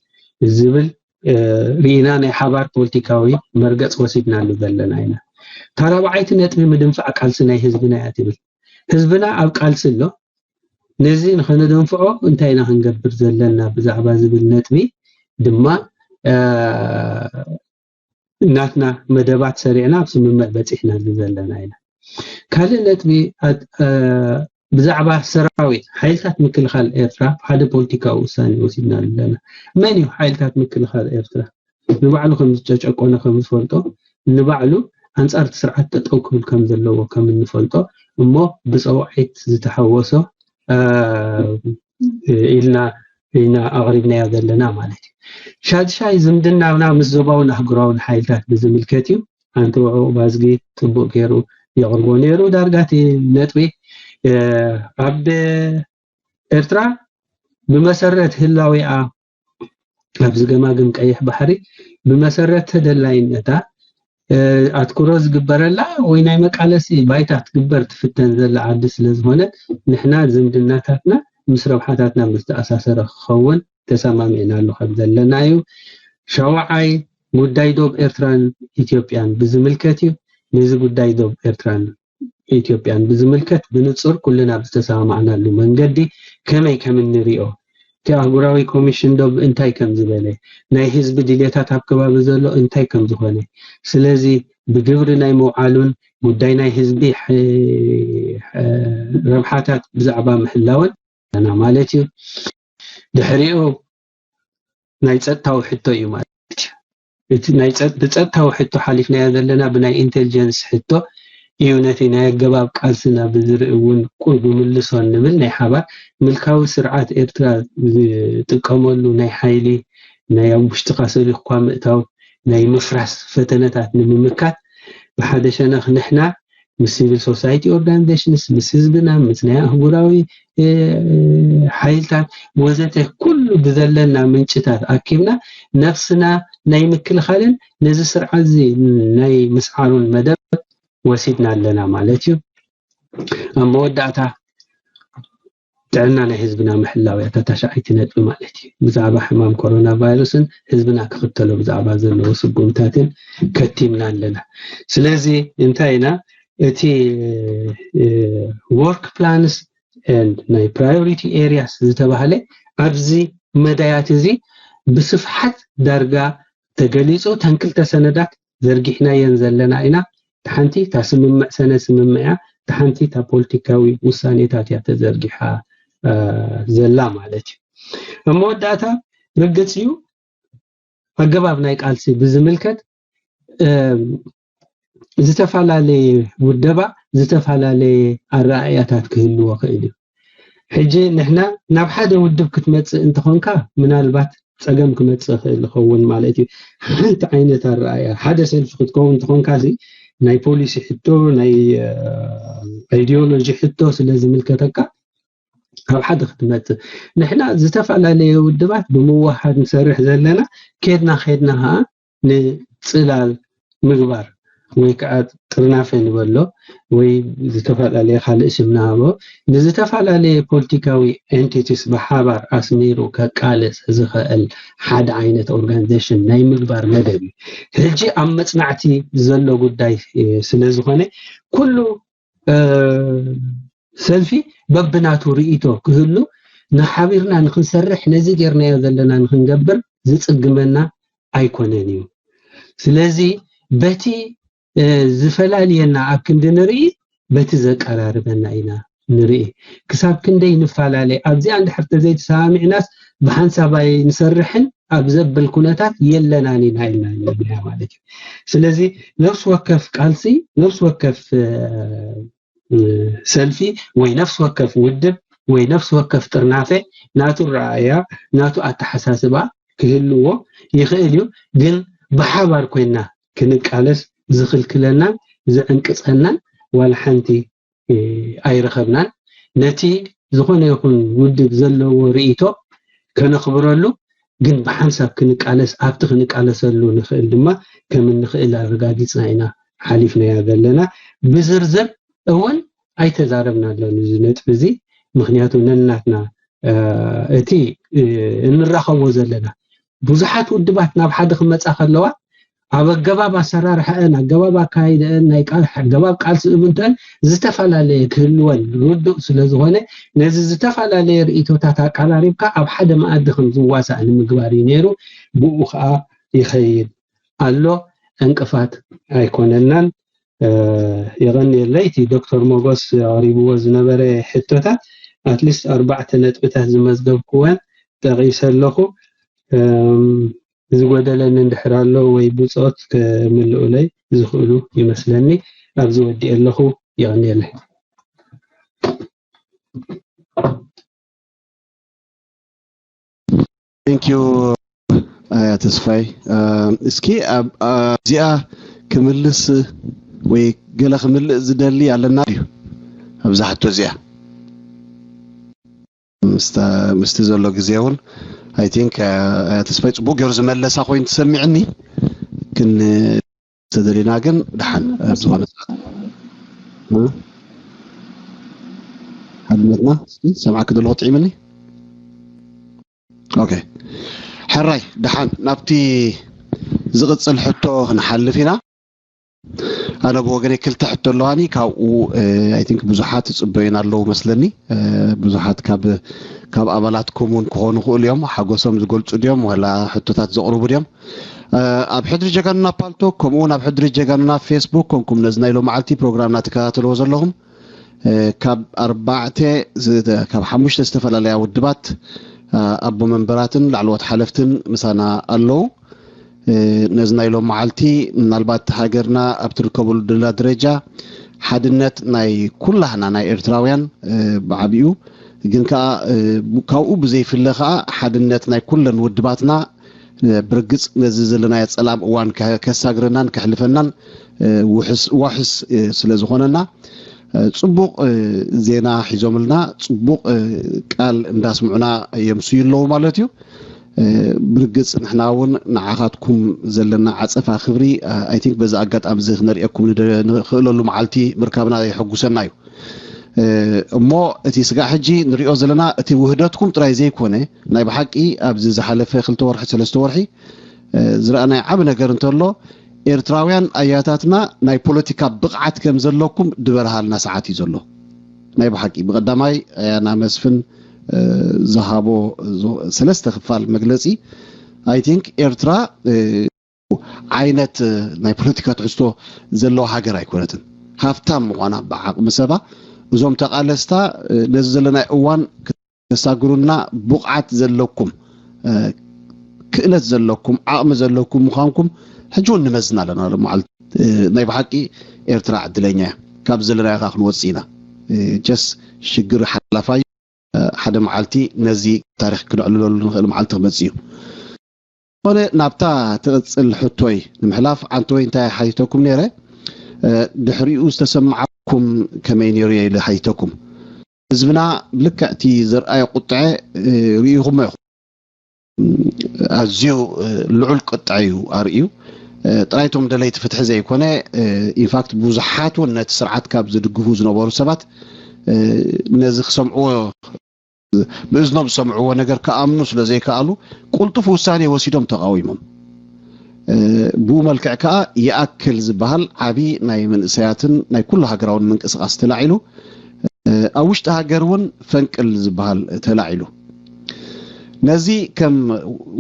Speaker 7: ዝብል ሪኢና ናይ ሓባር ፖለቲካዊ መርገጽ ወሲድና ዘለና ኢና ታራባዓይቲ ነጥቢ ምድንፋዕ ቃልሲ ናይ ህዝብና እያ ትብል ህዝብና ኣብ ቃልሲ ኣሎ ነዚ ንኽነደንፍዖ እንታይ ኢና ክንገብር ዘለና ብዛዕባ ዝብል ነጥቢ ድማ ናትና መደባት ሰሪዕና ኣብ ስምምዕ በፂሕና ዘለና ኢና ካልእ ነጥቢ ብዛዕባ ሰራዊት ሓይልታት ምክልኻል ኤርትራ ሓደ ፖለቲካዊ ውሳኔ ወሲድና ኣለና መን እዩ ሓይልታት ምክልኻል ኤርትራ ንባዕሉ ከም ዝጨጨቆነ ከም ዝፈልጦ ንባዕሉ አንጻር ስርዓት ተጠው ክብል ከም ዘለዎ ከም እንፈልጦ እሞ ብፀዋዒት ዝተሐወሶ ኢልና ኣቕሪብና ዘለና ማለት እዩ ሻድሻይ ዝምድናውና ምስ ዞባውን ኣህጉራውን ሓይልታት ብዝምልከት እዩ ኣንተ ውዑ ባዝጊ ጥቡቅ ገይሩ የቕርቦ ነይሩ ዳርጋቲ ነጥቢ ኣብ ኤርትራ ብመሰረት ህላዊኣ ኣብ ዝገማግም ቀይሕ ባሕሪ ብመሰረት ተደላይነታ ኣትኩሮ ዝግበረላ ወይ ናይ መቃለሲ ባይታ ትግበር ትፍተን ዘላ ዓዲ ስለ ዝኾነ ንሕና ዝምድናታትና ምስ ረብሓታትና ምስተኣሳሰረ ክኸውን ተሰማሚዕና ኣሎ ከም ዘለና እዩ ሻውዓይ ጉዳይ ዶብ ኤርትራን ኢትዮጵያን ብዝምልከት እዩ ነዚ ጉዳይ ዶብ ኤርትራን ኢትዮጵያን ብዝምልከት ብንጹር ኩልና ብዝተሰማማዕናሉ መንገዲ ከመይ ከም እንሪኦ ኣህጉራዊ ኮሚሽን ዶብ እንታይ ከም ዝበለ ናይ ህዝቢ ድሌታት ኣብ ከባቢ ዘሎ እንታይ ከም ዝኾነ ስለዚ ብግብሪ ናይ መውዓሉን ጉዳይ ናይ ህዝቢ ረብሓታት ብዛዕባ ምሕላውን ኣና ማለት እዩ ድሕሪኡ ናይ ፀጥታዊ ሕቶ እዩ ማለት እዩ እቲ ናይ ፀጥታዊ ሕቶ ሓሊፍናዮ ዘለና ብናይ ኢንተሊጀንስ ሕቶ እዩ ነቲ ናይ ኣገባብ ቃልስና ብዝርኢ እውን ቁልቢ ምልሶ ንብል ናይ ሓባር ምልካዊ ስርዓት ኤርትራ ዝጥቀመሉ ናይ ሓይሊ ናይ ኣብ ውሽጢ ካሰሪኽኳ ምእታው ናይ ምፍራስ ፈተነታት ንምምካት ብሓደ ሸነኽ ንሕና ምስ ሲቪል ሶሳይቲ ኦርጋናይዜሽንስ ምስ ህዝብና ምስ ናይ ኣህጉራዊ ሓይልታት ወዘተ ኩሉ ብዘለና ምንጭታት ኣኪብና ነፍስና ናይ ምክልኻልን ነዚ ስርዓት እዚ ናይ ምስዓሩን መደብ ወሲድና ኣለና ማለት እዩ ኣብ መወዳእታ ጥዕና ናይ ህዝብና ምሕላው ተታሻዓይቲ ነጥቢ ማለት እዩ ብዛዕባ ሕማም ኮሮና ቫይረስን ህዝብና ክኽተሎ ብዛዕባ ዘለዎ ስጉምታትን ከቲምና ኣለና ስለዚ እንታይ ኢና እቲ ወርክ ፕላንስ and ናይ ፕራዮሪቲ ኤሪያስ ዝተባሃለ ኣብዚ መዳያት እዚ ብስፍሓት ዳርጋ ተገሊጹ ተንክልተ ሰነዳት ዘርጊሕናየን ዘለና ኢና ተሓንቲ ታስምምዕ ሰነድ ስምምዕያ ተሓንቲ ታ ፖለቲካዊ ውሳኔታት እያ ተዘርጊሓ ዘላ ማለት እዩ ኣብ መወዳእታ ርግጽ እዩ ኣገባብ ናይ ቃልሲ ብዝምልከት ዝተፈላለየ ውደባ ዝተፈላለየ ኣረኣእያታት ክህልዎ ክእል እዩ ሕጂ ንሕና ናብ ሓደ ውድብ ክትመጽእ እንትኾንካ ምናልባት ፀገም ክመጽእ ክእል ይኸውን ማለት እዩ ሓንቲ ዓይነት ኣረኣእያ ሓደ ሰልፊ ክትከውን እንትኾንካ ናይ ፖሊሲ ሕቶ ናይ አይዲዮሎጂ ሕቶ ስለ ዝምልከተካ ካብ ሓደ ክትመጽ ንሕና ዝተፈላለየ ውድባት ብምዋሓድ ንሰርሕ ዘለና ከድና ንጽላል ምግባር ወይ ከዓ ጥርናፈ ንበሎ ወይ ዝተፈላለየ ካልእ ስም ንሃቦ ንዝተፈላለየ ፖለቲካዊ ኤንቲቲስ ብሓባር ኣስሚሩ ከቃልስ ዝኽእል ሓደ ዓይነት ኦርጋናይዜሽን ናይ ምግባር መደብ እዩ ሕጂ ኣብ መጽናዕቲ ዘሎ ጉዳይ ስለ ዝኾነ ኩሉ ሰልፊ በብናቱ ርእይቶ ክህሉ ንሓቢርና ንክንሰርሕ ነዚ ጌርናዮ ዘለና ንክንገብር ዝጽግመና ኣይኮነን እዩ ስለዚ በቲ ዝፈላለየና ኣብ ክንዲ ንርኢ በቲ ዘቀራርበና ኢና ንርኢ ክሳብ ክንደይ ንፈላለየ ኣብዚ አንድ ሕርተ ዘይተሰማሚዕናስ ብሓንሳባይ ንሰርሕን ኣብ ዘብል ኩነታት የለናን ኢና ኢልና ማለት እዩ ስለዚ ነፍስ ወከፍ ቃልሲ ነፍስ ወከፍ ሰልፊ ወይ ነፍስ ወከፍ ውድብ ወይ ነፍስ ወከፍ ጥርናፈ ናቱ ራእያ ናቱ ኣተሓሳስባ ክህልዎ ይኽእል እዩ ግን ብሓባር ኮይና ክንቃለስ ዝኽልክለና ዝዕንቅጸና ዋላ ሓንቲ ኣይረኸብናን ነቲ ዝኾነ ይኹን ውድብ ዘለዎ ርእይቶ ከነኽብረሉ ግን ብሓንሳብ ክንቃለስ ኣብቲ ክንቃለሰሉ ንኽእል ድማ ከም ንኽእል ኣረጋጊፅና ኢና ሓሊፍናያ ዘለና ብዝርዝር እውን ኣይተዛረብናለን እዚ ነጥብ እዚ ምክንያቱ ነናትና እቲ እንራኸቦ ዘለና ብዙሓት ውድባት ናብ ሓደ ክመጻ ከለዋ ኣብ ኣገባብ ኣሰራርሓን ኣገባብ ኣካይደን ናይ ቃል ኣገባብ ቃልሲ እምንተን ዝተፈላለየ ክህልወን ርዱእ ስለ ዝኾነ ነዚ ዝተፈላለየ ርእይቶታት ኣቀራሪብካ ኣብ ሓደ መኣዲ ከም ዝዋሳእ ንምግባር እዩ ነይሩ ብኡ ከዓ ይኸይድ ኣሎ እንቅፋት ኣይኮነናን የغنيለይቲ ዶክተር ሞጎስ ኣቅሪብዎ ዝነበረ ሕቶታት ኣትሊስት 4 ነጥብታት ዝመዝገብኩወን ጠቂሰለኹ ዝጎደለን እንድሕር ኣሎ ወይ ብጾት ከምልኡ ላይ ዝኽእሉ ይመስለኒ ኣብዚ ወዲእ ኣለኹ የغنيለይ
Speaker 1: Thank you ተስፋይ እስኪ እዚኣ ክምልስ ወይ ገለ ክምልእ ዝደሊ ኣለና እዩ ኣብዛ ሕቶ እዚኣ ምስቲ ዘሎ ግዜ እውን I think ተስፋይ ጽቡቅ ገይሩ ዝመለሳ ኮይን ትሰሚዕኒ ግን ተደሊና ግን ድሓን ዝኾነ ሓድነትና ሰማዕክ ደሎ ጥዒምኒ ኦኬ حراي دحان نابتي زغصل حتو نحلف هنا انا بوغني كلت حتو لواني كاو اي ثينك بزحات صبينا لو مسلني بزحات كاب ابالاتكم كونو خو اليوم حغوسم زغلصو ديوم ولا حتوتات زقربو ديوم اب حدري جاغنا بالتو كومون اب حدري جاغنا فيسبوك كونكم نزنايلو معلتي بروجرامنا تكاتلو زلهم كاب 4 كاب 5 استفلاليا ودبات أبو منبراتن لعلوات حلفتن مسانا اللو نزنايلو معالتي نالبات هاجرنا أبتركبول دلا درجة حدنت ناي كلها ناي إرتراويان بعبيو جن كاو بزي في اللغة حدنت ناي كلن ودباتنا برقص نزلنا يتسلام وان كساجرنان كحلفنان وحس سلازخوننا ጽቡቅ ዜና ሒዞምልና ጽቡቅ ቃል እንዳስምዑና የምሱይለው ማለት እዩ ብርግጽ ንሕናውን ንዓኻትኩም ዘለና ዓጸፋ ክብሪ አይ ቲንክ በዛ አጋጣሚ ዝህ ነርኢኩም ንኽእለሉ መዓልቲ ምርካብና ይሕጉሰና እዩ እሞ እቲ ስጋ ሕጂ ንሪኦ ዘለና እቲ ውህደትኩም ጥራይ ዘይኮነ ናይ ብሓቂ ኣብዚ ዝሓለፈ 2 ወርሒ 3 ወርሒ ዝረኣናይ ዓብ ነገር እንተሎ ኤርትራውያን አያታትና ናይ ፖለቲካ ብቕዓት ከም ዘለኩም ድበርሃልና ሰዓት እዩ ዘሎ ናይ ብሓቂ ብቀዳማይ ያና መስፍን ዝሃቦ ሰለስተ ክፋል መግለጺ አይ ቲንክ ኤርትራ ዓይነት ናይ ፖለቲካ ትሕዝቶ ዘለዎ ሃገር ኣይኮነትን ሃፍታም ምዃና ብዓቅሚ ሰባ እዞም ተቃለስታ ነዚ ዘለና እዋን ከተሳግሩና ብቕዓት ዘለኩም ክእለት ዘለኩም ዓቅሚ ዘለኩም ምዃንኩም حجون نمزنا لنا المعلت نايب حقي إرترا عدلينيا كاب زلنا يخاخن وصينا جس شجر حلفاي حدا معلتي نزي تاريخ كنا على المعلت مزيو وانا نابتا تغصل حتوي المحلاف عن توي انت حيتكم نيره دحريو استسمعكم كمين يري لحيتكم ህዝብና ልክዕቲ ዝርአዮ ቁጥዐ ርኢኹሞ ይኹም ኣዝዩ ልዑል ቁጥዐ እዩ ኣርእዩ ጥራይቶም ደለይቲ ፍትሒ ዘይኮነ ኢንፋክት ብዙሓት እውን ነቲ ስርዓት ካብ ዝድግፉ ዝነበሩ ሰባት ነዚ ክሰምዕዎ ብእዝኖም ዝሰምዕዎ ነገር ከኣምኑ ስለ ዘይከኣሉ ቁልጡፍ ውሳኔ ወሲዶም ተቃዊሞም ብኡ መልክዕ ከዓ ይኣክል ዝበሃል ዓብዪ ናይ መንእሰያትን ናይ ኩሉ ሃገራውን ምንቅስቃስ ተላዒሉ ኣብ ውሽጢ ሃገር እውን ፈንቅል ዝበሃል ተላዒሉ ነዚ ከም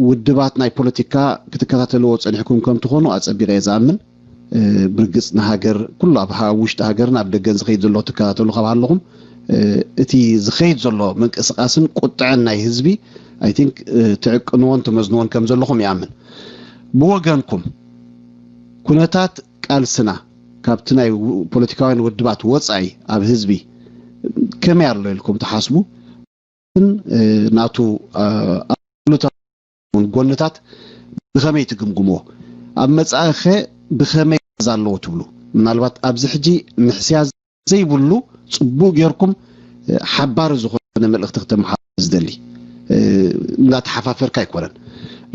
Speaker 1: ውድባት ናይ ፖለቲካ ክትከታተልዎ ፀኒሕኩም ከም ትኾኑ ኣፀቢቀ ዝኣምን ብርግፅ ንሃገር ኩሉ ኣብ ውሽጢ ሃገርን ኣብ ደገን ዝኸይድ ዘሎ ትከታተሉ ካብ ኣለኹም እቲ ዝኸይድ ዘሎ ምንቅስቃስን ቁጥዐን ናይ ህዝቢ ኣይ ቲንክ ትዕቅንዎን ትመዝንዎን ከም ዘለኹም ይኣምን ብወገንኩም ኩነታት ቃልስና ካብቲ ናይ ፖለቲካውያን ውድባት ወፃኢ ኣብ ህዝቢ ከመይ ኣሎ ኢልኩም ትሓስቡ ናቱ ኣሉታውን ጎነታት ብኸመይ ትግምግምዎ ኣብ መጻእኸ ብኸመይ ዘለዎ ትብሉ ምናልባት ኣብዚ ሕጂ ምሕስያ ዘይብሉ ጽቡቕ ጌርኩም ሓባር ዝኾነ መልእኽቲ ክትመሓላለፍ ዝደሊ እንዳተሓፋፈርካ ኣይኮነን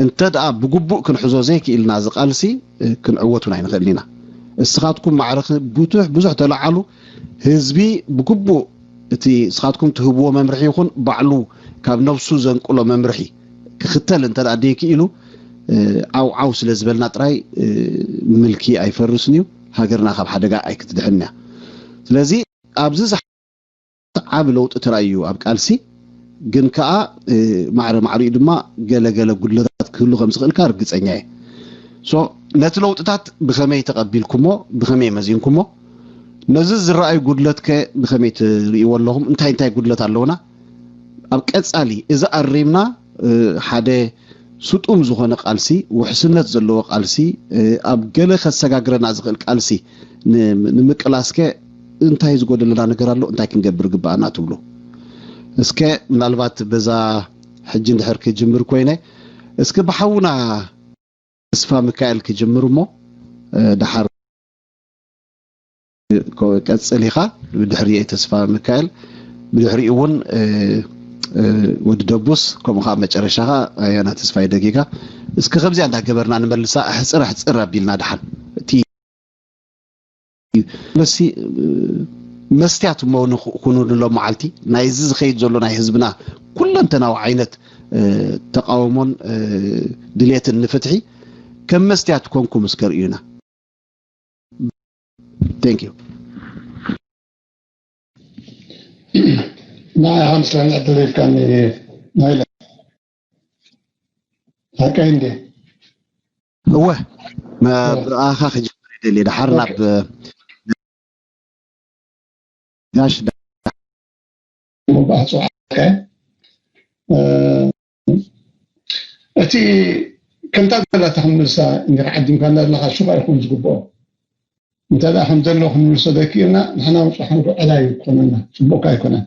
Speaker 1: እንተ ደኣ ብግቡእ ክንሕዞ ዘይክኢልና ዝቃልሲ ክንዕወቱን ኣይንኽእልን ኢና እስኻትኩም ማዕረኽ ብዙሕ ተለዓሉ ህዝቢ ብግቡእ እቲ እስኻትኩም ትህብዎ መምርሒ ይኹን ባዕሉ ካብ ነፍሱ ዘንቅሎ መምርሒ ክኽተል እንተ ደኣ ደይክኢሉ ዓው ስለ ዝበልና ጥራይ ምልኪ ኣይፈርስን እዩ ሃገርና ካብ ሓደጋ ኣይክትድሕን እያ ስለዚ ኣብዚ ዓብ ለውጢ ተራእዩ ኣብ ቃልሲ ግን ከዓ ማዕረኡ ድማ ገለገለ ጉድለታት ክህሉ ከም ዝኽእልካ ርግፀኛ እየ ሶ ነቲ ለውጥታት ብኸመይ ተቐቢልኩሞ ብኸመይ መዚንኩሞ ነዚ ዝረኣዩ ጉድለትከ ብኸመይ ትርእይዎ ኣለኹም እንታይ ጉድለት ኣለውና ኣብ ቀጻሊ እዚ ኣሪምና ሓደ ስጡም ዝኾነ ቃልሲ ውሕስነት ዘለዎ ቃልሲ ኣብ ገለ ከሰጋግረና ዝኽእል ቃልሲ ንምቅላስከ እንታይ ዝጎደለና ነገር ኣሎ እንታይ ክንገብር ግባአና ትብሉ እስከ ምናልባት በዛ ሕጂ እንድሕር ክጅምር ኮይነ እስከ ብሓውና ተስፋ ሚካኤል ክጅምር እሞ ድሓር ቀጽል ኢኻ ብድሕሪኡ ተስፋ ሚካኤል ብድሕሪኡ እውን ወዲ ደቡስ ከምኡ ከዓ መጨረሻኻ ኣያና ተስፋይ ደቂቃ እስከ ከምዚኣ እንዳገበርና ንመልሳ ሕፅር ኣቢልና ድሓን እቲ መሲ መስትያት መውን ኩኑሎ መዓልቲ ናይ እዚ ዝኸይድ ዘሎ ናይ ህዝብና ኩለንተናዊ ዓይነት ተቃውሞን ድልየትን ንፍትሒ ከም መስትያት ኮንኩም እስከርእዩና Thank you.
Speaker 5: نعم همسلا نعتذر كان نايلة هكا عندي
Speaker 1: هو ما آخر جبريل اللي دحرنا ب ناش
Speaker 5: مباحث هكا أتي كنت أقول تحمسا إن عدم كان لها شو يكون زقبو انت لا الحمد لله خلينا صديقنا نحن نحن على كنا شبوك يكون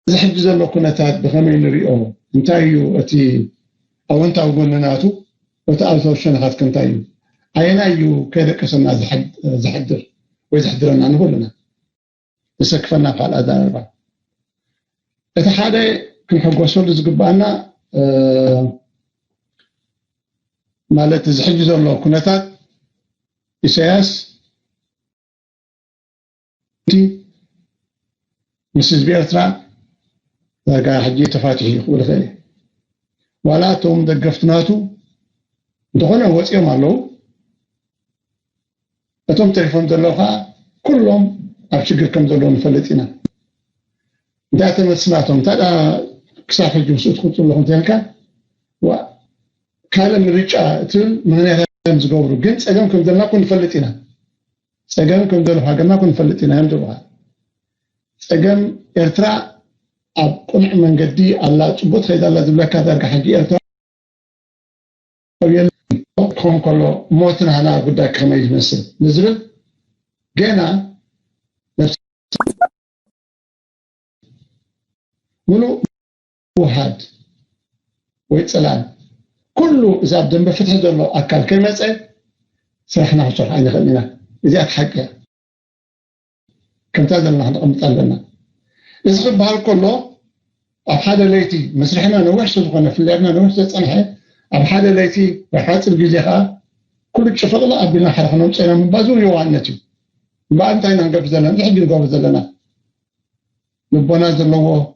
Speaker 5: اذا حد زلو كنا تاع بخمين ريو انتايو اتي او انت قلناتو وتعالوا شنخات كنتايو عينايو كذا كسمنا زحدر ويزحدرنا نقولنا بس كفنا قال ادار اذا حدا كن حقوسول زقبانا مالت زحج زلو كنتات إساس مسز بيرترا لقى حجي تفاتحي يقول خيري ولا توم دقفتناتو دخلنا وصيهم علو اتوم تليفون دلوها كلهم ابشكر كم دلو نفلتينا داتا مسمعتهم تادا كساف الجوسوت خطو لهم تلك وكالم ريجا تل مهنها زغورو ግን ጸገም ከምዘልና ኮን ፈልጥና ጸገም ከምዘሎ ሃገርና ኮን ፈልጥና ያምደባ ጸገም ኤርትራ ኣብ ቁንዕ መንገዲ ኣላ ጽቡት ኸይዳላ ዝብለካ ዳርጋ ሓጂ ኤርትራ ኮን ኮሎ ሞትና ሃና ጉዳይ ከመይ ይመስል ንዝብል ገና ሙሉ ውሃድ ወይ ጸላም كل إذا بدنا بفتح دلو أكل كلمة سرحنا وصرح عين خلينا إذا حاجة كم تازلنا نقمط لنا إذا بهالكله أبحاد ليتي مسرحنا نوحش تبغنا في اللعبنا نوحش تصنحه أبحاد ليتي بحات الجزيرة كل شفقة أبينا حرقنا وصينا من بازو يوانتي بعد تاينا نقف زلنا نحب نقف زلنا نبونا زلنا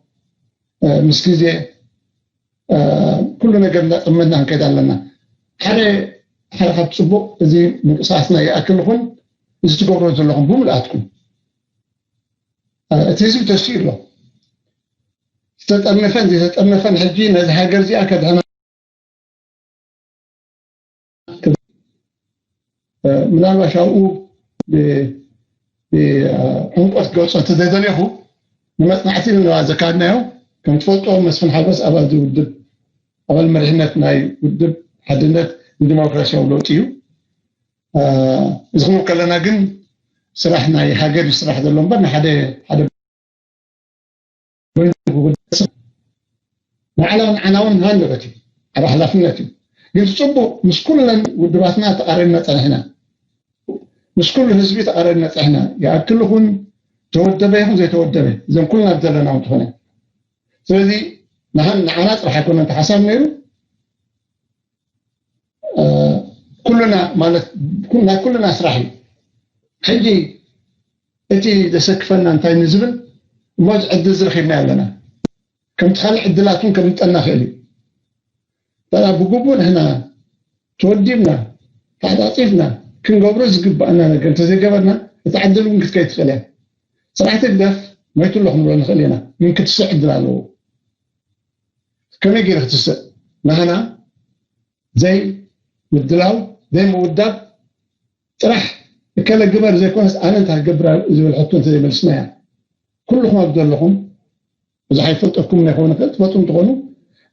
Speaker 5: مسكيزي كلنا قبل أمنا كذا لنا حرقة صبو زي من أساسنا يأكلهم يستقروا زلهم بملأتكم تهزم تشير له تتأمفن حجينا إذا هاجر زي أكد هنا من الله شاؤوا بعنقة قوصة تددنيه لما نعطي لنا زكادنا كم تفوتوا مسفن حبس أبا ذي ودب أبا المرهنة ناي ودب حدنة الديمقراطية ولوتيو إذا كلنا جن سرحنا يهاجر يسرح ذلهم بنا حدا معلون عناون هانلغتي على حلفنتي يتصبوا مش كلنا ودباتنا تقارننا هنا مش كل حزبي تقارننا هنا ياكلهم تودبه زي تودبه زي كلنا بدلنا وتهنا ስለዚህ نحن راح يكون انت حسبنا كلنا مالت كلنا اسرحي حجي اتي دسكفنا انت نزبل موج عد زرخينا لنا كم تخلع عدلاتهم كم تقنا خيلي طلع بقبون هنا توديبنا تعطيفنا كن قبرز قبأنا نقل تزيقبنا يتعدلوا من كتكايت خليه صراحة الدف ما يتلوهم لنا خلينا يمكن تسعد له كم يجي لك تسع نحنا زي مدلاو زي موداب طرح كلا قبر زي كونس انا انت هقبر زي الحطون زي ملسنا كلكم ابدل لكم اذا حيفوتكم من يكون تفوتوا تقولوا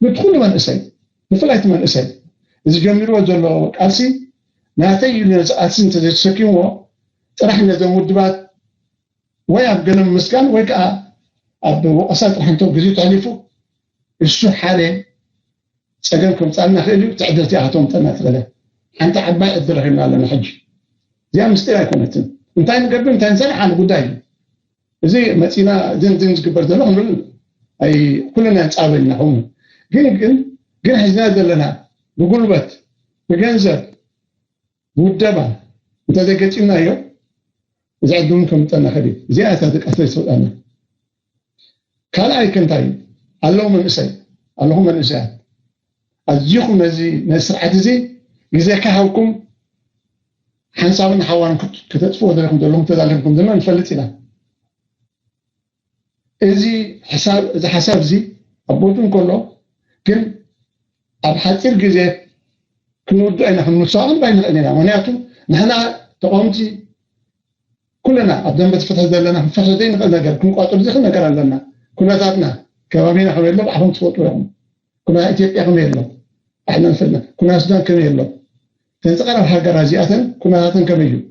Speaker 5: ندخلوا من اسي بفلايت من اسي اذا جمروا زلوا قاسي ناتي لازاسن تسكيمو طرحنا زي مودبات ويا بقلم مسكان ويقع ابو اسات حنتو غزي تعليفو السو حاله صقلكم صالنا خيلو تعدلتي هاتهم تناتله انت عباي ادرهنا لنا حج زي مستير يكونت انت نقبل انت نسرح على قداي زي متينا زين زغبر دلهم اي كلنا نصابلنا هم ግን حزنا دلنا بقلبت بجنزب ودبا انت زكتينا يو اذا عندكم تنخدي زي اتاتك اتسوطنا كالاي كنتاي اللهم نسي اللهم نسي أزيكم نزي نسرعة زي إذا كهوكم حنصابنا حوان كتتفوا ذلكم دلهم تذلكم دلهم نفلتنا إذا حساب زي أبوتم كله كن أبحثير جزء كنود أين هم نصاعد بين الأنينا ونياتو نحنا تقومتي كلنا أبداً بتفتح ذلنا فحدين قلنا كن قاطر زي خلنا كرا لنا كنا ذاتنا كوابين حوالي له أحهم تفوتوا لهم كنا إثيوبيا كمان له احنا نفلنا كنا السودان كمان له تنتقل الحاجة رازية كنا هاتن كمان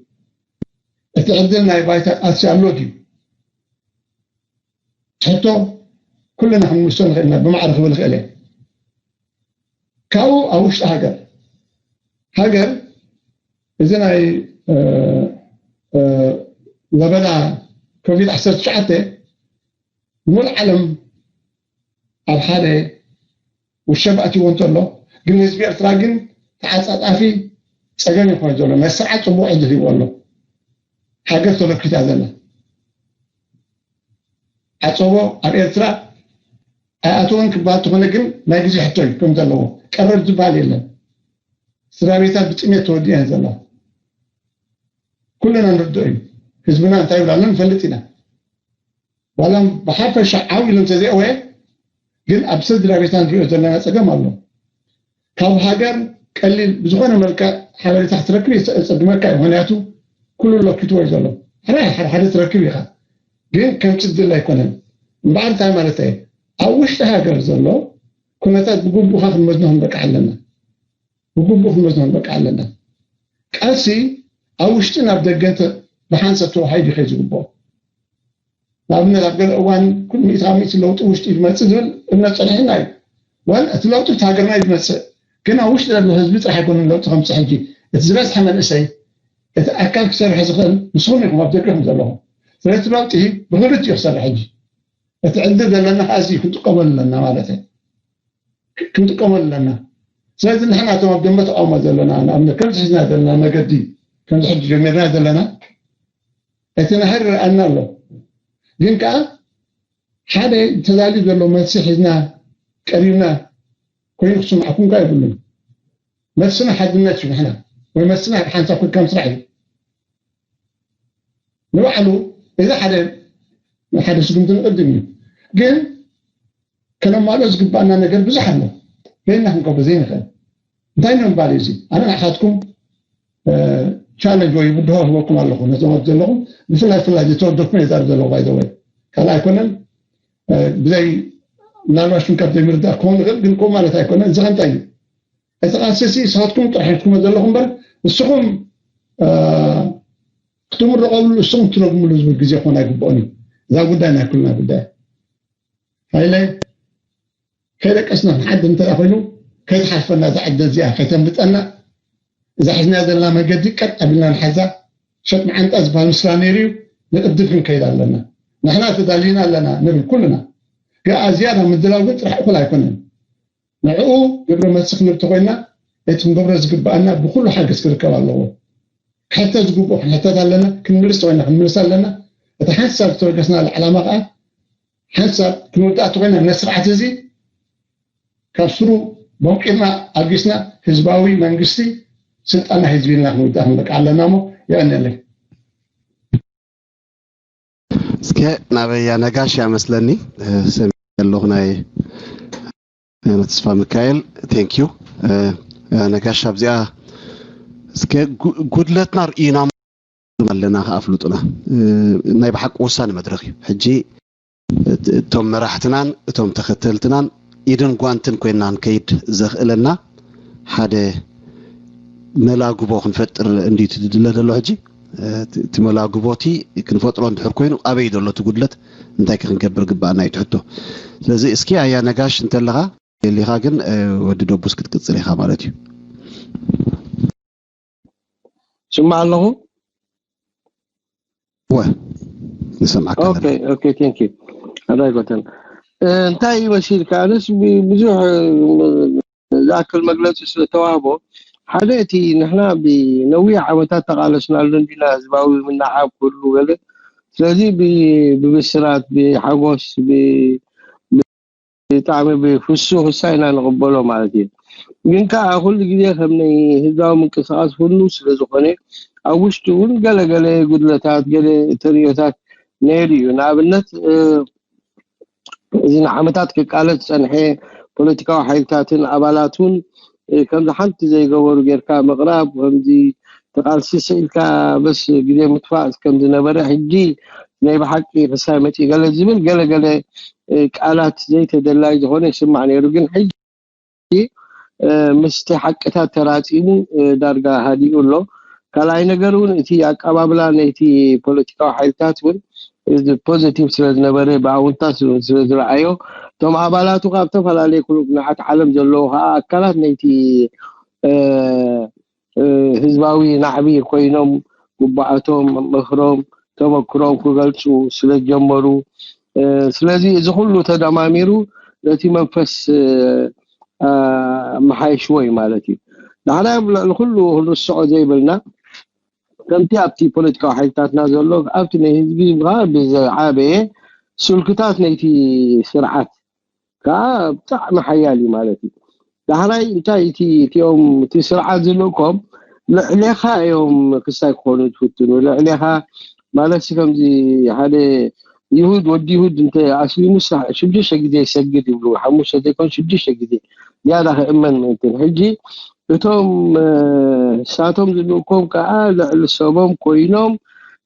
Speaker 5: اتعدلنا يبايت أسيالوجي حتى كلنا هم مستنغلنا بمعرفة بالخيلة كاو أوش هاجر إذن أي لبدا كوفيد 19 مو العالم الحالة والشبكة وانتلو ግን ህዝቢ ኤርትራ ግን ተዓጻጻፊ ፀገም ይኮን ዘሎ መስርዓት ጽቡቕ ዕድል ይወሎ ሃገር ተለክታ ዘላ ዓጾቦ ኣብ ኤርትራ ኣቶን ክባል ትኾነ ግን ናይ ግዜ ሕቶይ ከም ዘለዎ ቀረብ ዝባል የለን ስራ ቤታት ብጥሜት ተወዲያ ዘላ ኩለና ንርድኦ እዩ ህዝብና እንታይ ይብላለን ንፈልጥ ኢና ዋላም ብሓፈሻ ዓዊሎም ተዘይወየ ግን ኣብ ስድራ ቤታት ንሪኦ ዘለና ፀገም ኣሎ ካብ ሃገር ቀሊል ብዝኾነ መልክዕ ሓበሬታ ክትረክብ ይፀግመካ እዩ ምክንያቱ ኩሉ ለኪቱ ወይ ዘሎ ሓደ ትረክብ ኢኻ ግን ከም ፅድል ኣይኮነን እምበኣር እንታይ ማለት እየ ኣብ ውሽጢ ሃገር ዘሎ ኩነታት ብግቡእኻ ክንመዝኖ ክንበቃ ኣለና ብግቡእ ክንመዝኖ ክንበቃ ኣለና ቃልሲ ኣብ ውሽጢ ናብ ደገ ብሓንሰብ ተዋሂዱ ይኸይ ዝግብኦ ንኣብነት ኣብ ገለ እዋን ኩል ሚእቲ ለውጢ ውሽጢ ይመፅእ ዝብል እምነት ፀኒሕና እዩ ወን እቲ ለውጢ እቲ ሃገርና እዩ ዝመፅእ ግን ኣብ ውሽጢ ዘሎ ህዝቢ ጥራሕ ኣይኮነን ለውጢ ከምፅእ ሕጂ እቲ ዝበዝሐ መንእሰይ እቲ ኣካል ክሰርሕ ዝኽእል ንስኹም ኢኹም ኣብ ደገኹም ዘለኹም ስለዚህ በሁለት ይሰራ ሕጂ እትዕድል ለنا حاسي ክንጥቀመሉ ለنا ማለት ነው ክንጥቀመሉ ለنا ስለዚህ نحن ተወደመት አውማ ዘለና አምነ ከልስና ዘለና ነገዲ كان حد جميرنا دلنا اتنهر أن الله ግን ካ ሓደ ተዛሊ ዘሎ መስሕና ቀሪና ኮይኑ ስማዕኩም ጋር ይብሉ መስና ሓድነት ይብልና ወይ መስና ሓንሳ ከም ስራሕ ንባዕሉ እዛ ሓደ ስጉምትን ቅድም ግን ከነማሎ ዝግባና ነገር ብዙሕ ኣሎ በእና ክንቆም በዘይ ንኽእል እንታይ ነው ባል እዚ ኣነ ንሓትኩም ቻሌንጅ ወይ ብድሆ ህወኩም ኣለኹ ነዞም ዘለኹም ብፍላይ ዝተወደኩም የዛር ዘለኹ ባይዘወይ ካል ኣይኮነን ብዘይ ምናልባሽን ካብ ዘይምርዳእ ክኸውን ይኽእል ግን ኮ ማለት ኣይኮነን እዚ ከንታይ እዩ እቲ ቃልሲ ስኻትኩም ጥራሕትኩም ዘለኹም በር ንስኹም ክትምረቐሉ ንስኹም ትረግምሉ ዝብል ግዜ ክኾን ኣይግብኦን እዩ እዛ ጉዳይ ናይ ኩልና ጉዳይ ሃይለ ከይደቀስና ንሓደ እንተኣ ኮይኑ ከይተሓልፈና ዝዓደ እዚኣ ከይተምብጠና إذا حزنا ذلنا ما قد يكر قبلنا الحزة شط معنا أزبال مسلانيريو نقدر كيدا لنا نحن تدالينا لنا نبي كلنا كأزيادة من الدلاوات راح أقول هيكونن نعو قبل ما تسخن بتقولنا يتم قبل زقب أنا بكل حاجة سكر كلا الله حتى زقب حتى دالنا كنمرس وين كنمرس لنا تحسب ترجسنا العلامة حسب كنوت أتوقعنا نسرع تزي كسرو ممكن ما أجلسنا حزباوي منجستي سلطان حزبنا نودهم لك على نامو يعني لك
Speaker 1: اسكي نابيا نغاش يا مسلني سميلوغناي انا تصفى ميكائيل ثانك يو نغاش ابزيا اسكي غودلتنا رينا مالنا افلطنا ناي بحق وسان مدرخي حجي توم راحتنان توم تختلتنان يدن غوانتن كوينان كيد زخلنا حدا ملاغبو خنفطر انديت دلدلو حجي تملاغبوتي كنفطرو اندحر كوينو ابي دلو تغدلت انتاي كنكبر غبانا يتحطو ስለዚህ እስኪ አያ ነጋሽ እንተለኻ ሊኻ ግን ወድ ዶቡስ ክትቅጽል ይኻ ማለት እዩ
Speaker 2: سمع له
Speaker 1: نسمعك
Speaker 2: اوكي ثانك يو هذا قلت انتاي وسيل كانس بزوح ذاك المجلس سلتوابو حالتي نحن بنويع عواتات تقالسنا لندينا زباوي من نعاب كله قال ስለዚህ ببسرات بحقوس بطعم بفسو حسينا نقبله مالتي ግን كل ጊዜ ከምነይ ህዛው ምንቅስቃስ ሁሉ ስለዝኾነ አውሽቱን ገለገለ ጉድለታት ገለ ተሪዮታት ነይሩ ናብነት እዚን ዓመታት ከቃለት ጸንሐ ፖለቲካዊ ሓይልታትን አባላቱን ከምዚ ሓንቲ ዘይገበሩ ጌርካ መቅራብ ከምዚ ተቃልሲ ስኢልካ በስ ግዜ ምትፋእ ከም ዝነበረ ሕጂ ናይ በሓቂ ፍሳይ መጪ ገለ ዝብል ገለገለ ቃላት ዘይተደላይ ዝኾነ ይስማዕ ነይሩ ግን ሕጂ ምስቲ ሓቅታት ተራጺሙ ዳርጋ ሃዲኡሎ ካልኣይ ነገሩን እቲ አቀባብላ ነቲ ፖለቲካዊ ሓይልታት ውን is the positive ስለዝነበረ ባውንታስ ስለዝረአዮ ቶም አባላቱ ካብ ተፈላለየ ኩሉናት ዓለም ዘለዎ አካላት ነቲ ህዝባዊ ናዕቢ ኮይኖም ጉባኣቶም ምኽሮም ተመክሮም ክገልጹ ስለጀመሩ ስለዚህ እዚ ሁሉ ተደማሚሩ ነቲ መንፈስ محايشوي مالتي دحنا لكل الصعو زي بلنا كمتي ابتي بوليتيكا حيتاتنا زلو ابتي نهزبي غاب بزعابه سلكتات نيتي سرعات كا بتاع محيالي مالتي دحنا انتي يوم تي سرعات زلوكم لخا يوم كساي كونو تفتنو لخا مالتي كمزي هذا يهود ودي يهود انت اصلي مش شدش قد يسجد يقولوا حموش يكون شدش قد يا ده امن انت حجي بتوم ساعتهم زلوكم كعال السبب كوينهم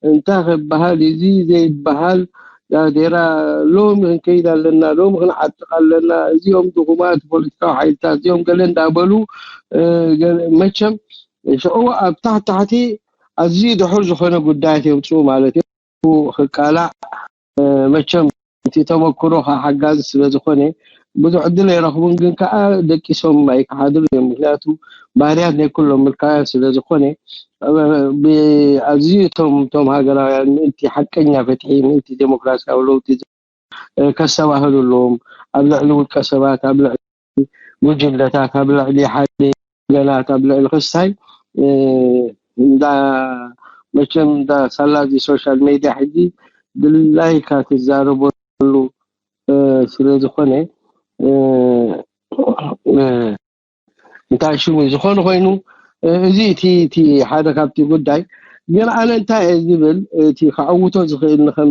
Speaker 2: انت بهال زي بهال يا ديرا لوم كيدا لنا لوم نعتقل لنا يوم دغمات بوليتيكا حيلتات يوم قال لنا دابلو مچم شو تحتي ازيد حرج خونا قدايتي وتشو مالتي خقالا مچم تي تمكرو حجاز ስለዝኾነ ብዙሕ ዕድል ይረኽቡን ግን ከዓ ደቂሶም ኣይከሓድሉ ምክንያቱ ባህርያት ናይ ኩሎም ምልካያ ስለዝኾነ ኣዝዩ ቶም ሃገራውያን እቲ ሓቀኛ ፈትሒ እቲ ዴሞክራሲያዊ ለውጢ ከሰባህሉሎም ኣብ ልዕሊ ውልቀ ሰባት ኣብ ልዕሊ ጉጅለታት ኣብ ልዕሊ ሓደ ገላት ኣብ ልዕሊ ክሳይ እንዳ መቸም እንዳ ሳላዚ ሶሻል ሚዲያ ሕጂ ብላይካ ትዛረበሉ ስለዝኾነ እንታይ ሽሙ ዝኾነ ኮይኑ እዚ እቲ ሓደ ካብቲ ጉዳይ ግን ኣነ እንታይ ዝብል እቲ ከዓውቶ ዝኽእል ንኸም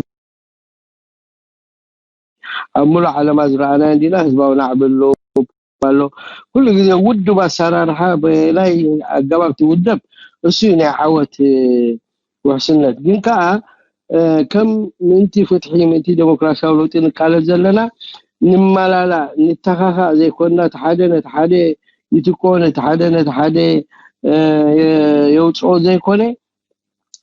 Speaker 2: أمور على ما زرعنا عندنا هزباونا عبلو بالو كل جزء ود بسرارها بلاي الجواب تودب السنة عوت وحسنت جنكا كم منتي فتحي منتي ديمقراطية ولوتين قال زلنا نما لا نتخاخا زي كنا تحادى يتكون تحادى يوصو زي كونه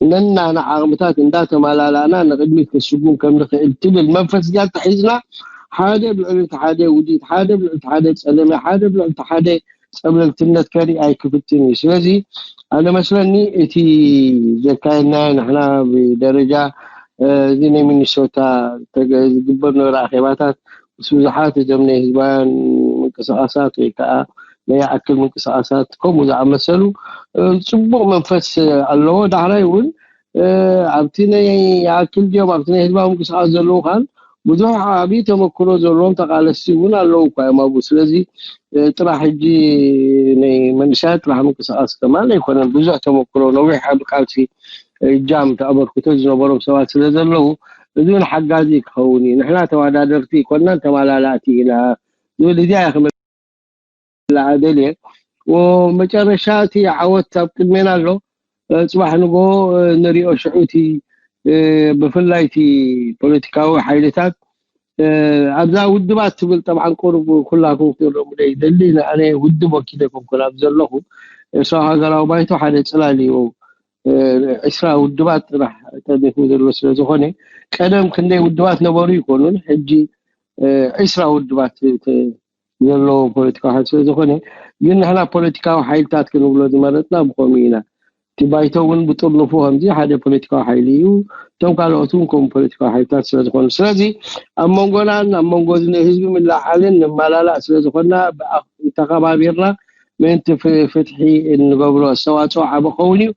Speaker 2: لنا أنا عامتات إندات مالا أنا نقدمي في السجون كم نخيل تبل منفس جات حزنا حادة بالعلت حادة وديت حادة بالعلت حادة سلمة حادة بالعلت حادة قبل التنت كاري أي كفتني سلازي أنا مثلا إتي ذكرنا نحنا بدرجة زين من الشوتا تجبرنا راخباتات سوزحات جمنا هزبان من قصاصات وكا لا يأكل من قصاصات كم وزع مسلو صبغ منفس الله دعنا يقول عبتنا يأكل جواب عبتنا هزبان من قصاص زلو خان بزح عبي تمكرو زلون تقال السيبون الله قائم أبو سلزي ترى حجي منشات راح من قصاص كمان يكون بزح تمكرو نويح بقالتي جام تأبر كتوز نبرم سوات سلزلو بدون حقازي كوني نحنا توادرتي كنا تمالالاتي إلى دول دي يا أخي العدلية ومجرشاتي عودت بكلمين له صباح نقو نريو شعوتي بفلايتي بوليتيكاوي حيلتات أبزا ودبات تقول طبعا قرب كلكم تقولوا دلينا أنا ودبوا كده كل أبزا لهم صراحة قالوا بايتو حد سلالي إسراء ودبات راح تدخل الوسيلة زخوني كلام كنا ودبات نبوري يكونون حجي إسراء ودبات يلو بوليتيكا حيل زخوني ግን هنا ፖለቲካዊ ሓይልታት ክንብሎ ዝመረጥና ብቆሚና ትባይተውን ብጥርንፉهم ዚ ሓደ ፖለቲካዊ ሓይል እዩ ቶም ካልኦቱን ከም ፖለቲካዊ ሓይልታት ስለዝኾኑ ስለዚ ኣብ መንጎናን ኣብ መንጎ ህዝቢ መላዓልን መላላ ስለዝኾና ተኸባቢርና ምንት ፍትሒ እንገብሮ ሰዋፅኦ ዓበ ኸውን እዩ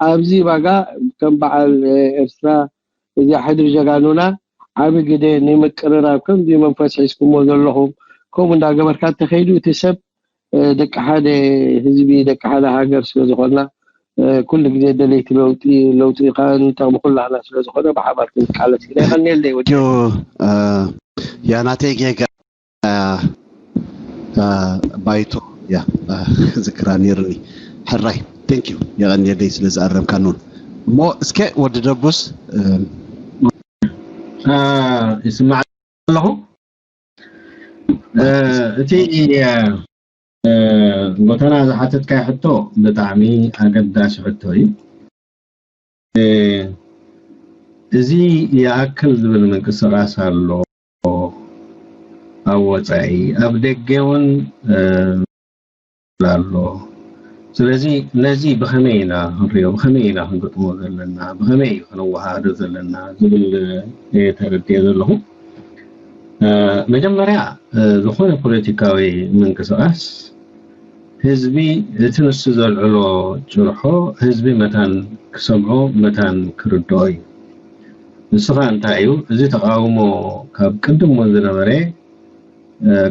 Speaker 2: ኣብዚ ባጋ ከም በዓል ኤርትራ እዚ ሓድር ጀጋኑና ዓበ ግደ ንምቅርራብ ከም ዚ መንፈስ ሒዝኩሞ ዘለኹም ከም እንዳገበርካ ተኸይዱ ትሰብ دك حدا حزبي دك حدا هاجر سلازخنا كل جديد دليت لوطي قان تغم كل على سلازخنا بحبات على سيده خلني لي
Speaker 1: جو يا ناتيجه بايتو يا ذكرانيرني حراي ثانك يو يا غني لي سلازعرب كانون مو اسكي ود دبوس
Speaker 4: اسمع له تي بطنا زحتت كاي حتو بطعمي أقداش حتوي زي يأكل زبل من كسر أسهل له أو وطعي أبدقون لالو سلازي نزي بخمينا هنريو بخمينا هنقطمو ذلنا بخمي خنوها رزلنا زبل يتردي ذلهم مجمريا زخون بوليتيكاوي من كساس حزبي تنس زلعلو جرحو حزبي متان كسمعو متان كردوي نسخان تايو زي تقاومو كاب قدم وزنبري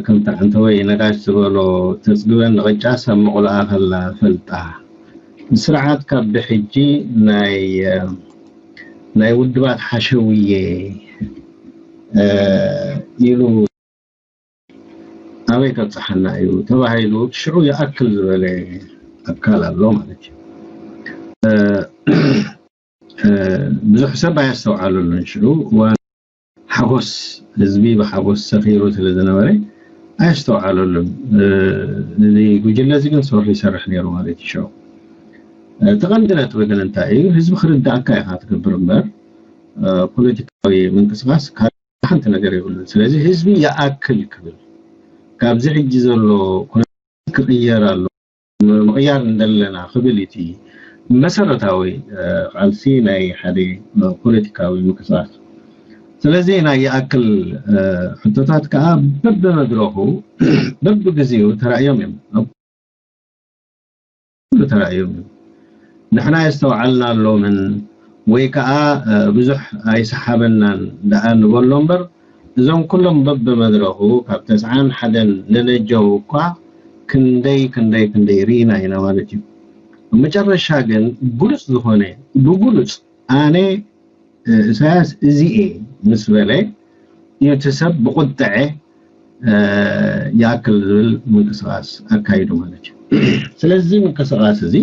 Speaker 4: كم تعنتوي نقاش تقولو تسقوين غجا سمعو الآخر فلتا سرعات كاب بحجي ناي ودبات حشوية يلو أبيك تصحنا يو تبعيلو شعو يأكل زبالي أكال اللوم عليك بزح سبع يستوعالو لنشعو وحبوس حزبي بحبوس سخيرو تلزنواري أيستوعالو لن اللي قجل لازيقن صوري سرح ليرو عليك شو تغندرت ويقن انتايو حزب خرد دعكا يخات كبر مبار بوليتيكاوي من قصغاس حنت ነገር ይሁን ስለዚህ ህዝብ ያአክል ክብል ካብዚ ሕጂ ዘሎ ክቅየራሉ መቅያር እንደለና ክብልቲ መሰረታዊ ቃልሲ ናይ ሓደ ፖለቲካዊ ምክሳት ስለዚህ ናይ ያአክል ሕቶታት ከአ በበመድረኹ በብግዚኡ ተራእዮም ተራእዮም نحن استوعلنا له من ويكا بزح اي سحابنا دان واللمبر زون كلهم بب مدرخو كاب تسعان حدا لنجو كا كندي رينا هنا مالتي مجرشا ግን ጉልጽ ዝኾነ በጉልጽ አኔ ሳያስ እዚኤ ምስበላይ የተሰብ በቁጥዐ ያክል ዝብል ምንቅስቃስ አካይዱ ማለት ነው ስለዚህ ምንቅስቃስ እዚ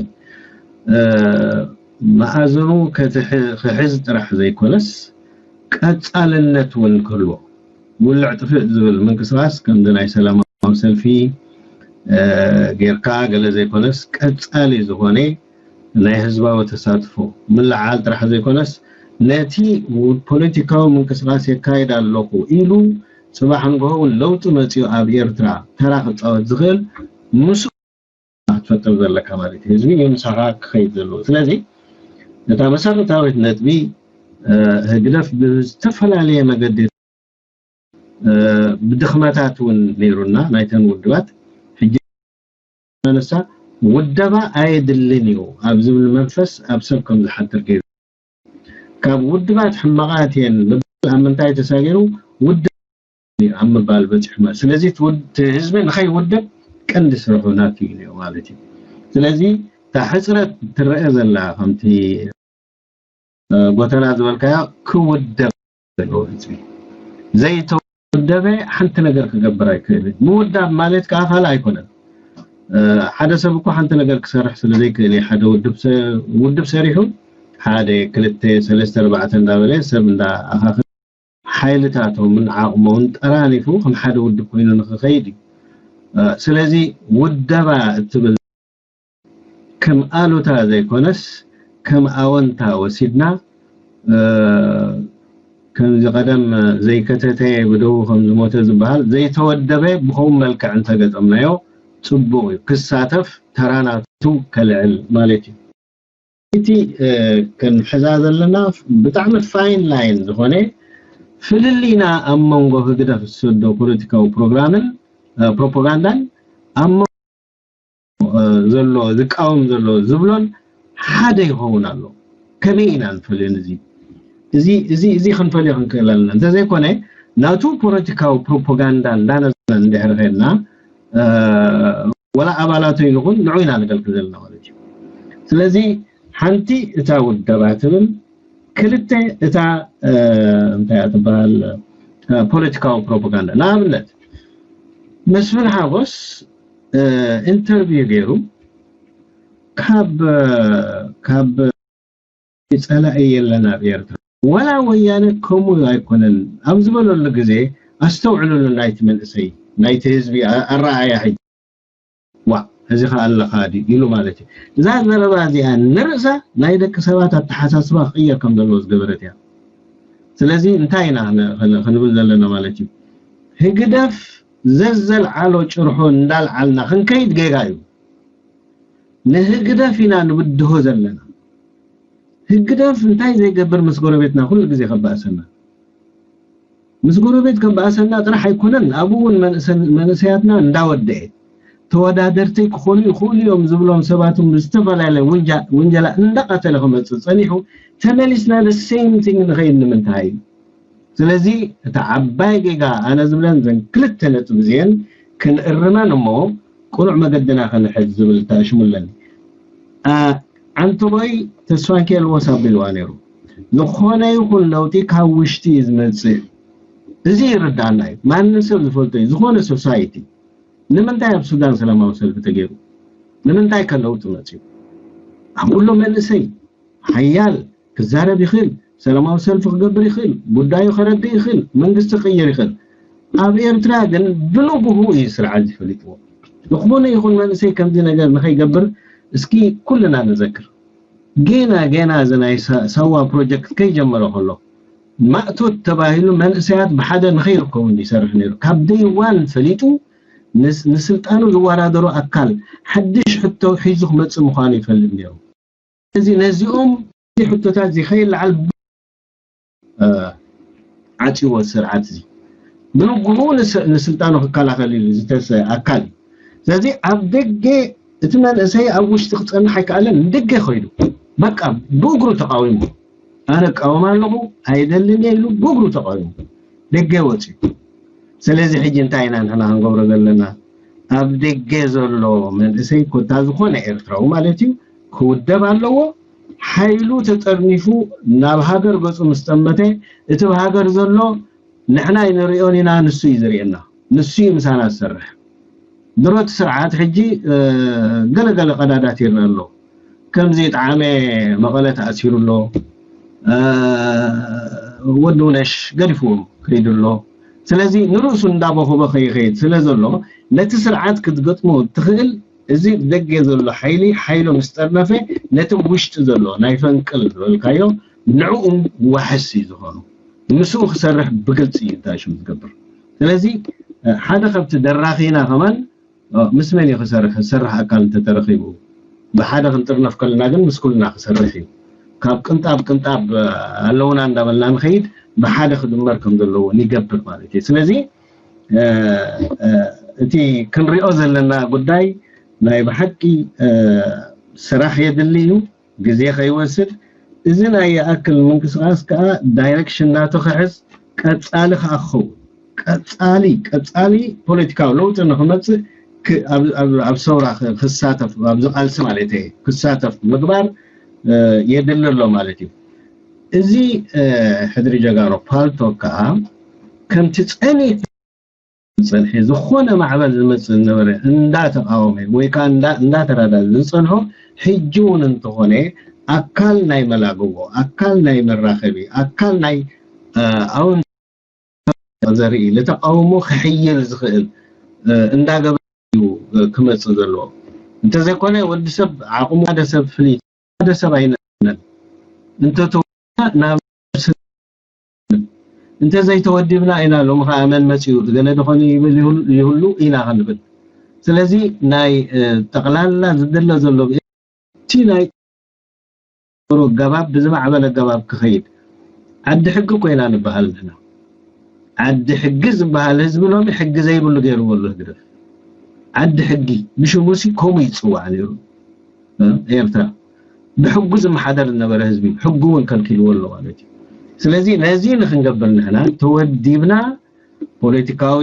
Speaker 4: ማዕዘኑ ከሕዝ ጥራሕ ዘይኮነስ ቀጻልነት ውን ክህልዎ ውልዕ ጥፍእ ዝብል ምንቅስቃስ ከም ናይ ሰላማዊ ሰልፊ ጌርካ ገለ ዘይኮነስ ቀጻሊ ዝኾነ ናይ ህዝባዊ ተሳትፎ ምልዓል ጥራሕ ዘይኮነስ ነቲ ፖለቲካዊ ምንቅስቃስ የካይድ ኣለኹ ኢሉ صباح ንጎሆ ለውጥ መጽኡ ኣብ ኤርትራ ተራ ክጻወት ዝኽእል ምስ تفضل ዘለካ ማለት ህዝቢ የምሳኻ ከይድ ዘሎ ስለዚህ ነታ መሰረታዊት ነጥቢ ህግደፍ ብዝተፈላለየ መገዲ ብድኽመታት ውን ነይሩና ናይተን ውድባት ሕጂ ነሳ ውደባ ኣይድልንዩ ኣብ ዝብል መንፈስ ኣብ ሰብ ከም ዝሓድር ገይሩ ካብ ውድባት ሕማቃትየን ኣብ ምንታይ ተሳጊሩ ውድ ኣብ ምባል በጽሕማ ስለዚህ ህዝቢ ንኸይውደብ ቀንዲ ስርሑናት እዩ ማለት እዩ ስለዚህ ተሕጽረት ትረአ ዘላ ከምቲ ጎተና ዝበልካያ ክውደብ ዘሎ ህዝቢ ዘይተወደበ ሓንቲ ነገር ክገብር ኣይክእልን ምውዳብ ማለት ካኻል ኣይኮነን ሓደ ሰብ እኮ ሓንቲ ነገር ክሰርሕ ስለዘይክእል ሓደ ውድብ ሰሪሑ ሓደ 2 3 4 እንዳበለ ሰብ እንዳ ኣኻኽ ሓይልታቶም ምን ዓቕሞን ጠራኒፉ ከም ሓደ ውድብ ኮይኑ ንኽኸይድ ስለዚህ ውደባ እትብል كم آلوتا زي كونس كم آونتا وسيدنا كم زي قدم زي كتتي بدو خمز موتر زبال زي تودبه بخوم ملكع انت قد امنايو تبوي كساتف ترانا تو كالعل مالتي إتي كان حزاز لنا بتعمل فاين لاين زخوني فللينا أمونغو هكذا في السودو بوليتيكا وبروغرامن بروباغاندان أمونغو زلو ذكاوم زلو زبلون حدا يهونالو كمينا نفلين زي خنفلي خنكلنا انت زي كونه ناتو بوليتيكا وبروباغاندا لانا ندهرنا ولا ابالاتو يكون نعينا نقلقلنا ولجي ስለዚህ ሓንቲ እታ ውደባትብል ክልተ እታ እንታይ አትባል ፖለቲካዊ ፕሮፓጋንዳ ናብነት መስፍን ሓጎስ ኢንተርቪው ገይሩ ካብ ይጸላእ የለና በኤርትራ ወላ ወያነ ኮሙ አይኮነን ኣብ ዝበለሉ ግዜ አስተውዕሉሉ ናይቲ መንእሰይ ናይቲ ህዝቢ አራአያ ሕጂ እዚ خاله خادي ይሉ ማለት እዩ እዛ ዘረባ እዚኣ ንርሳ ናይ ደቂ ሰባት አተሓሳስባ ቅየር ከም ዘሎ ዝገበረት ያ ስለዚህ እንታይና ክንብል ዘለና ማለት እዩ ህግደፍ ዘዘል ዓሎ ጭርሖ እንዳልዓልና ክንከይድ ገጋዩ ንህግደፍና ንብድሆ ዘለና ህግደፍ እንታይ ዘይገብር መስጎረቤትና ሁሉ ግዜ ከባሰና መስጎረቤት ከባሰና ጥራህ አይኮነን አቡውን መንሰያትና እንዳወደየ ተወዳደርተይ ክኾኑ ይኹኑ ዮም ዝብሎም ሰባቱም ዝተፈላለ ወንጀላ እንደቀተለهم ጽኒሑ ተመሊስና the same thing ንኸይን ምንታይ ስለዚህ ተዓባይ ጌጋ አነ ዝብለን ዘን ክልተ ነጥብ ዜን ክንእርማን እሞ ቁኑዕ መገደና ከንሕዝ ዝብል ታሽሙለን አንቶይ ተስፋንከል ወሳብል ዋነሩ ዝኾነ ይኹን ለውጢ ካብ ውሽጢ ዝመጽእ እዚ ይርዳና ማንም ሰብ ዝፈልጦ ዝኾነ ሶሳይቲ ንምንታይ ኣብ ሱዳን ሰላማዊ ሰልፍ ተገይሩ ንምንታይ ከለውጥ መጽኡ ሁሉ መንሰይ ሓያል ክዛረብ ይኽእል ሰላማዊ ሰልፍ ክገብር ይኽእል ጉዳዩ ክረድ ይኽእል መንግስቲ ክቅየር ይኽእል ኣብ ኤርትራ ግን ብልጉሁ ይስርዓል ይፈልጥዎ ዝኾነ ይኹን መንሰይ ከምዚ ነገር ንኸይገብር እስኪ ኩልና ንዘክር ገና ዘናይ ሰዋ ፕሮጀክት ከይጀመረ ሆሎ ማእቶት ተባሂሉ መንእሰያት ብሓደ ንኸይርከቡ ይሰርሕ ነይሩ ካብ ደይዋን ፈሊጡ ንስልጣኑ ዝወዳደሩ ኣካል ሓድሽ ሕቶ ሒዙ ክመጽእ ምዃኑ ይፈልጥ ነይሩ እዚ ነዚኦም ሕቶታት ዝኸይልዓል ዓጪዎ ስርዓት እዚ ብንጉሁ ንስልጣኑ ክከላኸል ዝተሰ ኣካል ስለዚ ኣብ ደገ እቲ መንእሰይ ኣብ ውሽጢ ክጸንሕ ኣይከኣለን ደገ ኸይዱ በቃ ብእግሩ ተቃዊሙ ኣነ ቃወም ኣለኹ ኣይደልን ኢሉ ብእግሩ ተቃዊሙ ደገ ወፂ ስለዚ ሕጂ እንታይ ኢና ንሕና ክንገብሮ ዘለና ኣብ ደገ ዘሎ መንእሰይ ኮታ ዝኾነ ኤርትራዊ ማለት እዩ ክውደብ ኣለዎ ሓይሉ ተጠርኒፉ ናብ ሃገር ገጹ ምስጠመተ እቲ ሃገር ዘሎ ንሕና ይንሪኦን ኢና ንሱ ይዝርየና ንሱ ምሳና ዝሰርሕ ድሮት ስርዓት ሕጂ ገለገለ ቀዳዳት ይርአ ኣሎ ከምዚ ጣዕመ መቐለ ተኣሲሩ ኣሎ ወዱነሽ ገሪፉም ከይድሎ ስለዚ ንሩሱ እንዳበኸበ ከይኸይድ ስለዘሎ ነቲ ስርዓት ክትገጥሞ ትኽእል እዚ ደገ ዘሎ ሓይሉ ምስጠርነፈ ነቲ ውሽጢ ዘሎ ናይ ፈንቅል ዝበልካዮ ንዕኡ ዋሕሲ ዝኾኑ ምስኡ ክሰርሕ ብግልፂ ይታሽም ዝገብር ስለዚ ሓደ ከብቲ ደራኺና ከመን ምስ መን ክሰርሕ ኣካል ተተረኺቡ ብሓደ ክንጥርነፍ ከለና ግን ምስ ኩልና ክሰርሕ እዩ ካብ ቅንጣብ ኣለውና እንዳበልና ንኸይድ ብሓደ ክድመር ከም ዘለዎ ይገብር ማለት እዩ ስለዚ እቲ ክንሪኦ ዘለና ጉዳይ ናይ ብሓቂ ስራሕ የድልዩ ግዜ ከይወስድ እዚ ናይ ኣክል ምንቅስቃስ ከዓ ዳይሬክሽን ናቶ ክሕዝ ቀጻሊ ክኣኽው ቀጻሊ ፖለቲካዊ ለውጢ ንኽመጽእ ኣብ ሰውራ ክሳተፍ ኣብ ዝቃልሲ ማለት እዩ ክሳተፍ ምግባር የድል ኣሎ ማለት እዩ እዚ ሕድሪ ጀጋሮ ፓልቶ ከዓ ከምቲ ፀንሒ ዝኾነ ማዕበል ዝመጽእ ነበረ እንዳተቃወመ ወይ ከዓ እንዳተራዳ ዝጸንሖ ሕጂ እውን እንትኾነ ኣካል ናይ መላግቦ ኣካል ናይ መራኸቢ ኣካል ናይ ኣውን ዘርኢ ለተቃውሞ ክሕይል ዝኽእል እንዳገበ ክመጽእ ዘለዎ እንተዘይኮነ ወዲ ሰብ ዓቕሙ ሓደ ሰብ ፍሊት ሓደ ሰብ ኣይነን ናብ እንተ ዘይተወድብና ኢና ሎም ኻመን መጽኡ ገለ ደኾነ ይሁሉ ኢና ክንብል ስለዚ ናይ ጠቕላላ ዝደለ ዘሎ እቲ ናይ ገባብ ብዝማዕበለ ገባብ ክኸይድ ዓዲ ሕጊ ኮይና ንበሃል ንሕና ዓዲ ሕጊ ዝበሃል ህዝቢ ሎሚ ሕጊ ዘይብሉ ገይርዎ ኣሎ ግደፍ ዓዲ ሕጊ ብሽሙሲ ከምኡ ይጽዋዕ ነይሩ ኤርትራ ብሕጉ ዝመሓደር ነበረ ህዝቢ ሕጉውን ከልኪልዎ ኣሎ ማለት እዩ ስለዚ ነዚ ንኽንገብር ንሕና ተወዲብና ፖለቲካዊ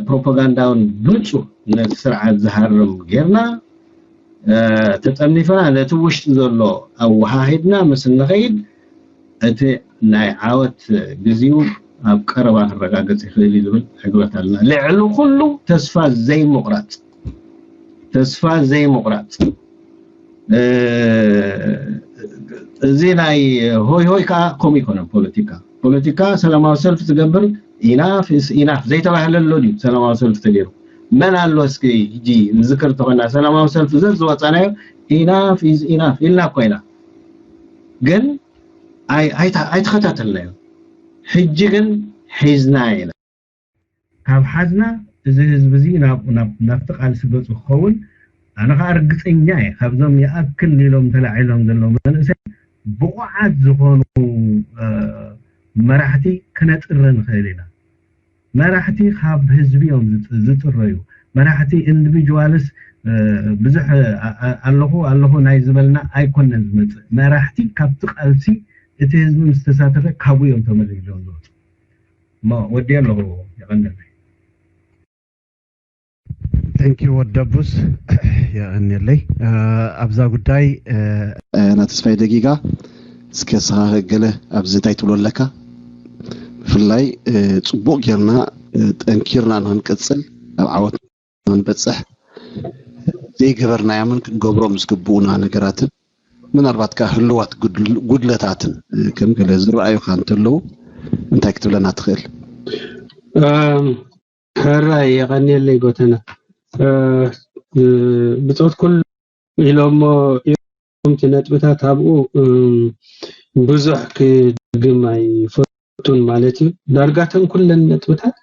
Speaker 4: ፕሮፓጋንዳውን ብንጹህ ነቲ ስርዓት ዝሃርም ጌርና ተጠኒፍና ነቲ ውሽጢ ዘሎ ኣወሃሂድና ምስ ንኸይድ እቲ ናይ ዓወት ግዚኡ ኣብ ቀረባ ክረጋገጽ ይኽእል ዝብል ሕግበት ኣለና ልዕሊ ኩሉ ተስፋ ዘይምቑራጽ እዚ ናይ ሆይ ከዓ ከምኡ ይኮነ ፖለቲካ ሰላማዊ ሰልፊ ዝገብር ኢናፍ ዘይተባህለሎ ድዩ ሰላማዊ ሰልፊ ተገይሩ መን ኣሎ እስኪ ሕጂ ንዝክር ተኾና ሰላማዊ ሰልፊ ዝወፃናዮ ኢናፍ ኢልና ኮይና ግን ኣይተኸታተልናዮ ሕጂ ግን ሒዝና ኢና ካብ ሓዝና እዚ ህዝቢ እዚ ናብቲ ቃልሲ ገፁ ክኸውን ኣነ ከዓ ርግፀኛ እየ ካብዞም ይኣክል ኢሎም ተላዒሎም ዘለዉ መንእሰይ ብቑዓት ዝኾኑ መራሕቲ ክነጥረ ንኽእል ኢና መራሕቲ ካብ ህዝቢ እዮም ዝጥረዩ መራሕቲ ኢንዲቪጁዋልስ ብዙሕ ኣለኹ ናይ ዝበልና ኣይኮነን ዝመጽእ መራሕቲ ካብቲ ቃልሲ እቲ ህዝቢ ምስ ተሳተፈ ካብኡ እዮም ተመሪሎም ዝወፁ ወዲ ኣለኹ ይቐንደል
Speaker 1: ثانك يو ودبوس يا انيلي ابزا ጉዳይ ናተስፋይ ደቂቃ እስከ ሰዓት ገለ ኣብዝ ታይትሎ ለካ ፍላይ ጽቡቅ ጌርና ጠንኪርና ንንቀጽል ኣብ ዓወት ንበጽሕ ዘይገበርና ያምን ክንገብሮም ዝግቡና ነገራትን ምናልባት ህልዋት ጉድለታትን ከም ገለ ዝረአዩ ካንተለው እንታይ ክትብለና ትኽእል
Speaker 7: ሕራይ የቀኒለይ ጎተና ብጾት ኩል ኢሎሞ ነጥብታት ኣብኡ ብዙሕ ክግማይ ነጥብቱን ማለት እዩ ዳርጋተን ኩለን ነጥብታት